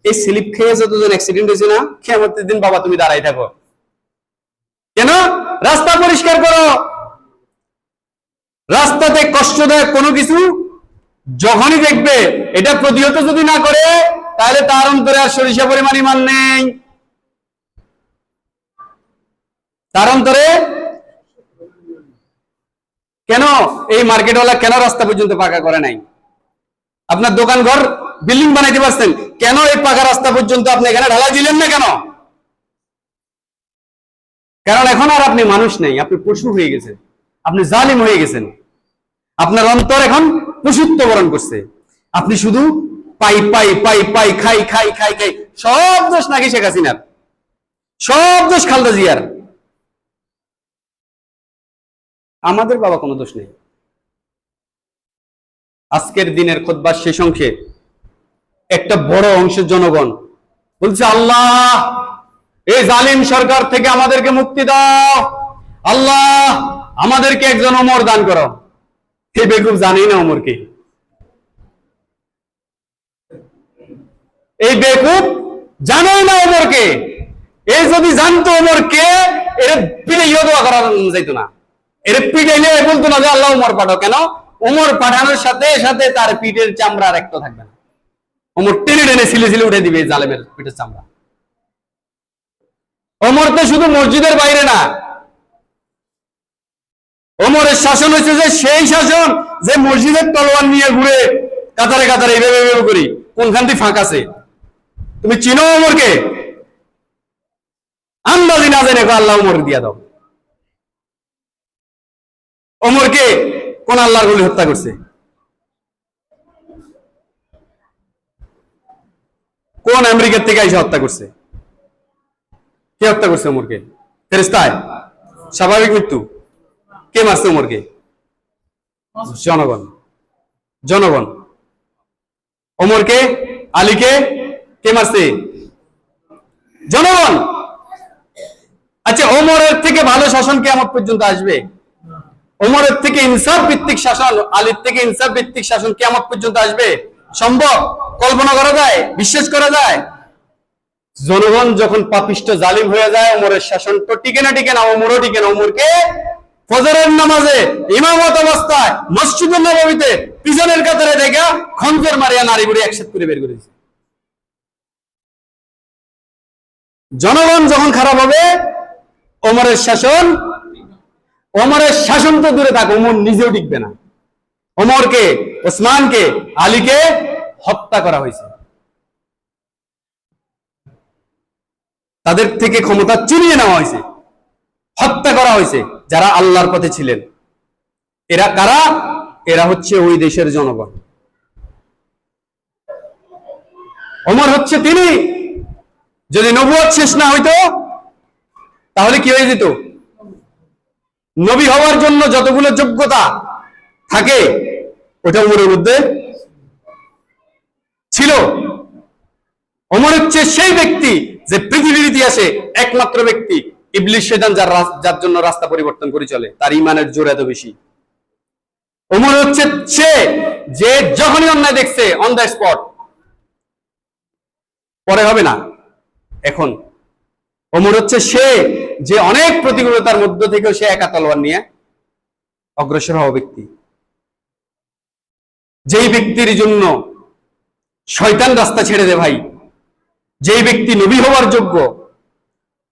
Speaker 1: এই স্লিপ খেয়ে যতজন অ্যাক্সিডেন্ট হয়েছে না, কিয়ামতের দিন বাবা তুমি দাঁড়াই থাকো কেন? রাস্তা পরিষ্কার করো। রাস্তাতে কষ্টদায়ক কোনো কিছু যখনই দেখবে, এটা প্রতিহত যদি না করে, তাহলে তার অন্তরে আর সরিষা পরিমাণ ইমান নেই। তার অন্তরে কেন এই মার্কেটওয়ালা কেন রাস্তা পর্যন্ত পাকা করে নাই? আপনার দোকান ঘর বিল্ডিং বানাইতে পারছেন, কেন এই পাকা রাস্তা পর্যন্ত আপনি এখানে ঢালাই দিলেন না কেন? কারণ এখন আর আপনি মানুষ নেই, আপনি পশু হয়ে গেছেন, আপনি জালিম হয়ে গেছেন। আপনার অন্তর এখন পশুত্ব বরণ করছে। আপনি শুধু পাই পাই পাই পাই, খাই খাই খাই খাই। সব দোষ নাকি শেখ হাসিনার, সব দোষ খালেদা জিয়ার। আমাদের বাবা কোনো দোষ নেই। আজকের দিনের খুতবার শেষ অংশে একটা বড় অংশের জনগণ বলছে, আল্লাহ এই জালিম সরকার থেকে আমাদেরকে মুক্তি দাও, আল্লাহ আমাদেরকে একজন ওমর দান করো। এই বেকুব জানেই না ওমরকে। এই বেকুব জানেই না ওমরকে। এই যদি জানতো ওমরকে, এর পিটাইও দোয়া করা যাইতো না। এর পিটাইলে বলতো না যে আল্লাহ ওমর পাঠাও। কেন? ওমর পাঠানোর সাথে সাথে তার পিঠের চামড়া আর একটা থাকবে না। ওমর টেনে টেনে সিলে সিলে উঠে দিবে জালেমের পিঠের চামড়া। ওমর তো শুধু মসজিদের বাইরে না, ওমরের শাসন হচ্ছে যে সেই শাসন যে মসজিদের তলোয়ার নিয়ে ঘুরে কাতারে কাতারে এইভাবে করি, কোনখান থেকে ফাঁক আছে। তুমি চিনো ওমরকে? আন্দাজি না জেনে আল্লাহ ওমর দিয়া দাও। ওমরকে কোন আল্লাহর ওলি হত্যা করছে? কোন আমেরিকার থেকে এসে হত্যা করছে? কে হত্যা করছে ওমরকে? ফেরেশতায়? স্বাভাবিক মৃত্যু? কে মারছে ওমরকে? জনগণ। জনগণ। ওমরকে, আলীকে কে মারছে? জনগণ। আচ্ছা, ওমরের থেকে ভালো শাসন কিয়ামত পর্যন্ত আসবে? ওমরের থেকে ইনসাফ ভিত্তিক শাসন, আলীর থেকে ইনসাফ ভিত্তিক শাসন কিয়ামত পর্যন্ত আসবে? সম্ভব? কল্পনা করা যায়? বিশ্বাস করা যায়? জনগণ যখন পাপিষ্ট জালিম হয়ে যায়, ওমরের শাসন তো টিকে না, টিকে না, ওমরও টিকে না। ওমরকে ফজরের নামাজে ইমামত অবস্থায় মসজিদুন নববীতে পিছনের কাতারে দেখা খঞ্জর মারিয়া নারী বুড়ি একসাথে করে বের করেছে। জনগণ যখন খারাপ হবে, ওমরের শাসন তো দূরে থাক, ওমর নিজেও টিকবে না। ওমরকে, ওসমানকে, আলীকে হত্যা করা হয়েছে। তাদের থেকে ক্ষমতা চিনিয়ে নেওয়া হয়েছে, হত্যা করা হয়েছে। যারা আল্লাহর পথে ছিলেন, এরা কারা? এরা হচ্ছে ওই দেশের জনগণ। ওমর হচ্ছে তিনি, যদি নবুয়ত শেষ না হইতো তাহলে কি হয়ে যেত? নবী হওয়ার জন্য যতগুলো যোগ্যতা থাকে ওটা ওমরের মধ্যে ছিল। ওমর হচ্ছে সেই ব্যক্তি যে পৃথিবীর ইতিহাসে একমাত্র ব্যক্তি, ইবলিস শয়তান যার জন্য রাস্তা পরিবর্তন করে চলে, তার ইমানের জোর এত বেশি। ওমর হচ্ছে সে যে যখনই অন্যায় দেখছে অন দ্য স্পট, পরে হবে না, এখন। ওমর হচ্ছে সে যে অনেক প্রতিকূলতার মধ্য থেকেও সে একা তলোয়ার নিয়ে অগ্রসর হওয়া ব্যক্তি। যেই ব্যক্তির জন্য শয়তান রাস্তা ছেড়ে দে ভাই, যেই ব্যক্তি নবী হওয়ার যোগ্য,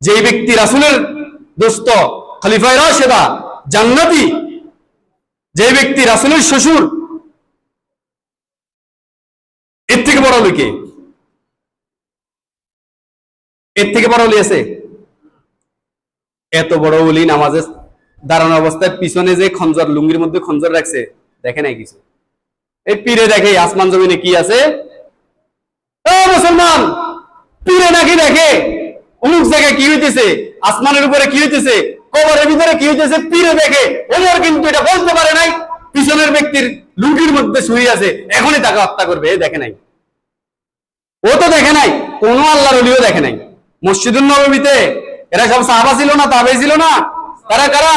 Speaker 1: যেই ব্যক্তি রাসূলের দোস্ত, খলিফায়ে রাশেদা, জান্নাতি, যে ব্যক্তি রাসূলের শ্বশুর, এর থেকে বড় ওলি কে? এর থেকে বড় ওলি আছে? এত বড় ওলি নামাজে দাঁড়ানো অবস্থায় পিছনে যে খঞ্জর, লুঙ্গির মধ্যে খঞ্জর রাখছে, দেখে নাই কিছু? এই পীরে দেখে আসমান জমিনে কি আছে? ও মুসলমান, পীরে নাকি দেখে অমুক জায়গায় কি হইতেছে, আসমানের উপরে কি হইতেছে, কবরের ভিতরে কি হইতেছে, পীরে দেখে। ওমর কিন্তু এটা বলতে পারে নাই পিছনের ব্যক্তির লুঙ্গির মধ্যে শুয়ে আছে, এখনই তাকে হত্যা করবে। দেখে নাই, ও তো দেখে নাই, কোন আল্লাহর ওলিও দেখে নাই। মসজিদুন নববীতে এরা সব সাহাবা ছিল না, তাবেঈ ছিল না? কারা কারা?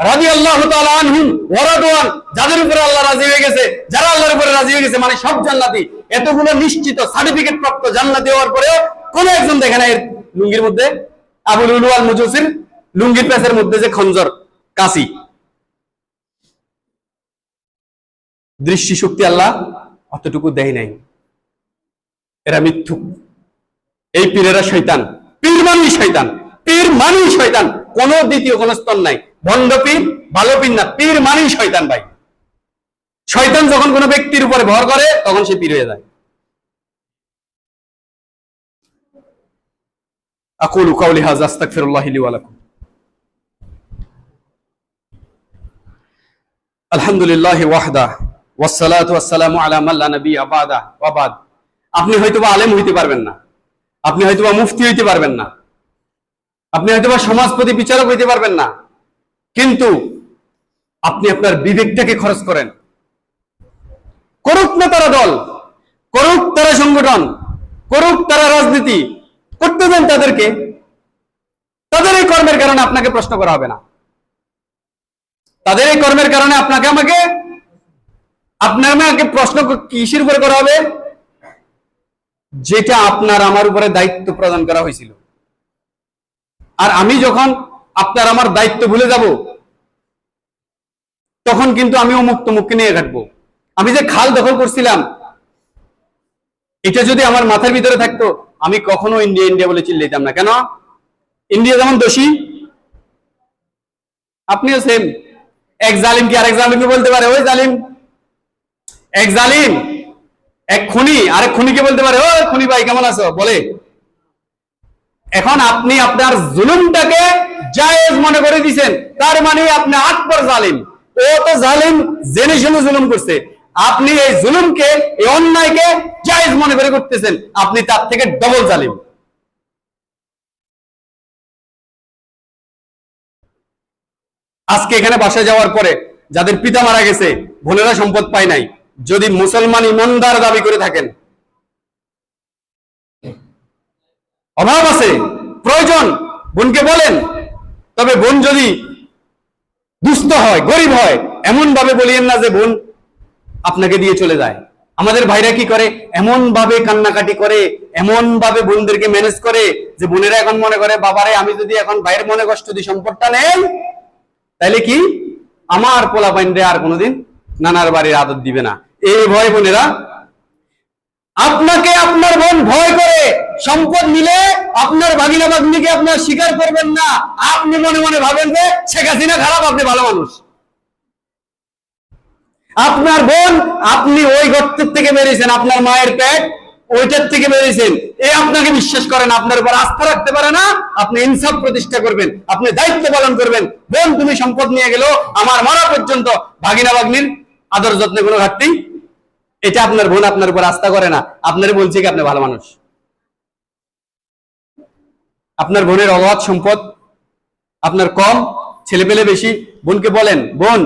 Speaker 1: রাদিয়াল্লাহু তাআলা আনহুম ওয়া রাদওয়ান, যাদের উপরে আল্লাহ রাজি হয়ে গেছে, যারা আল্লাহর উপরে রাজি হয়ে গেছে, মানে সব জান্নাতি। এতগুলো নিশ্চিত সার্টিফিকেট প্রাপ্ত জান্নাতি হওয়ার পরেও কোন একজন দেখে নাই লুঙ্গির মধ্যে, আবুল উলু আল মুজাসসির লুঙ্গির প্যাচের মধ্যে যে খঞ্জর, কাঁচি। দৃষ্টি শক্তি আল্লাহ অতটুকু দেয় নাই। এরা মিথ্যুক। এই পীরেরা শয়তান, পীর মানেই শয়তান, পীর মানেই শয়তান, কোন দ্বিতীয় কোন স্তর নাই। ভণ্ড পীর, ভালো পীর না, পীর মানেই শয়তান ভাই। শয়তান যখন কোন ব্যক্তির উপরে ভর করে তখন সে পীর হয়ে যায়। আকুলু কাউলি হাযা আস্তাগফিরুল্লাহ লি ওয়া লাকুম। আলহামদুলিল্লাহি ওয়াহদা ওয়াসসালাতু ওয়াসসালামু আলা মান লা নাবিয়্যা বা'দা ওয়া বা'দ। আপনি হয়তোবা আলেম হইতে পারবেন না, আপনি হয়তোবা মুফতি হইতে পারবেন না, আপনি হয়তোবা সমাজপতি বিচারক হইতে পারবেন না, কিন্তু আপনি আপনার বিবেকটাকে খরচ করেন। করুক না তারা দল, করুক তারা সংগঠন, করুক তারা রাজনীতি, করতে দেন তাদেরকে। তাদের এই কর্মের কারণে আপনাকে প্রশ্ন করা হবে না। তাদের এই কর্মের কারণে আপনাকে আমাকে প্রশ্ন কিসের উপরে করা হবে? যেটা আপনার আমার উপরে দায়িত্ব প্রদান করা হয়েছিল। আর আমি যখন আপনার আমার দায়িত্ব ভুলে যাব, তখন কিন্তু আমিও মুক্ত মুখকে নিয়ে ঘাটবো। আমি যে খাল দখল করছিলাম, এটা যদি আমার মাথার ভিতরে থাকতো, আমি কখনো ইন্ডিয়া ইন্ডিয়া বলে চিল্লাইতাম না। কেন? ইন্ডিয়া যেমন দোষী, আপনিও সেম। এক জালিম কি আরেক জালিমকে বলতে পারে ওই জালিম? এক জালিম, এক খুনি আরেক খুনিকে বলতে পারে ওই খুনি ভাই কেমন আছো বলে? এখন আপনি আপনার জুলুমটাকে জায়েজ মনে করে দিয়েছেন, তার মানে আপনি আকবর জালিম। ও তো জালিম জেনে শুনে জুলুম করছে, আপনি এই জুলুমকে, এই অন্যায়কে জায়েজ মনে করে করতেছেন, আপনি তার থেকে ডবল জালিম। আজকে এখানে বাসায় যাওয়ার পরে যাদের পিতা মারা গেছে, বোনেরা সম্পদ পায় নাই, যদি মুসলমান ইমানদার দাবি করে থাকেন, অভাব আছে, প্রয়োজন, বোনকে বলেন। তবে বোন যদি দুস্থ হয়, গরিব হয়, এমন ভাবে বলিয়েন না যে বোন আপনাকে দিয়ে চলে যায়। আমাদের ভাইরা কি করে? এমন ভাবে কান্নাকাটি করে, এমন ভাবে বোনদেরকে ম্যানেজ করে যে বোনেরা এখন মনে করে বাবারে আমি যদি এখন ভাইয়ের মনে কষ্ট দিই, সম্পদটা নেই, তাইলে কি আমার পোলা পাইনরে আর কোনোদিন নানার বাড়ির আদর দিবে না। এই ভয় বোনেরা, আপনাকে আপনার বোন ভয় করে সম্পদ নিলে আপনার ভাগিনা ভাগ্নিকে আপনার স্বীকার করবেন না। আপনি মনে মনে ভাবেন যে শেখ হাসিনা খারাপ, আপনি ভালো মানুষ। আপনার বোন আপনি ওই গর্তের থেকে বেরিয়েছেন, আপনার মায়ের পেট ওইটার থেকে বেরিয়েছেন, এই আপনাকে বিশ্বাস করেন, আপনার উপর আস্থা রাখতে পারে না। আপনি ইনসাফ প্রতিষ্ঠা করবেন, আপনি দায়িত্ব পালন করবেন। বোন তুমি সম্পদ নিয়ে গেলেও আমার মরা পর্যন্ত ভাগিনা ভাগ্নির আদর যত্নে কোনো ঘাটতি, এটা আপনার বোন আপনার উপর আস্থা করে না। আপনার বলছে কি আপনি ভালো মানুষ। আপনার বোনের অবাধ সম্পদ, আপনার কম, ছেলে পেলে বেশি, বোনকে বলেন বোন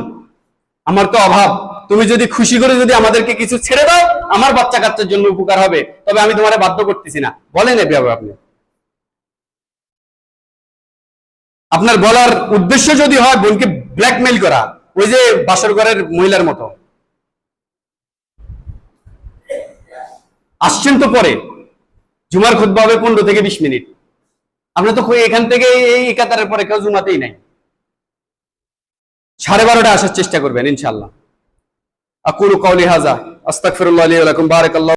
Speaker 1: আমার তো অভাব, তুমি যদি খুশি করে যদি আমাদেরকে কিছু ছেড়ে দাও, আমার বাচ্চা কাচ্চার জন্য উপকার হবে, তবে আমি তোমার বাধ্য করতেছি না। বলেন এভাবে আপনি। আপনার বলার উদ্দেশ্য যদি হয় বোনকে ব্ল্যাকমেইল করা, ওই যে বাসর ঘরের মহিলার মতো। আসছেন তো পরে, জুমার খুতবা হবে 15 থেকে 20 মিনিট। আপনি তো এখান থেকে এই কাতারের পরে কেউ জুমাতেই নাই। 12:30 আসার চেষ্টা করবেন ইনশাআল্লাহ। আকুলু কাউলি হাযা আস্তাগফিরুল্লাহ লি ওয়া লাকুম। বারাকাল্লাহু।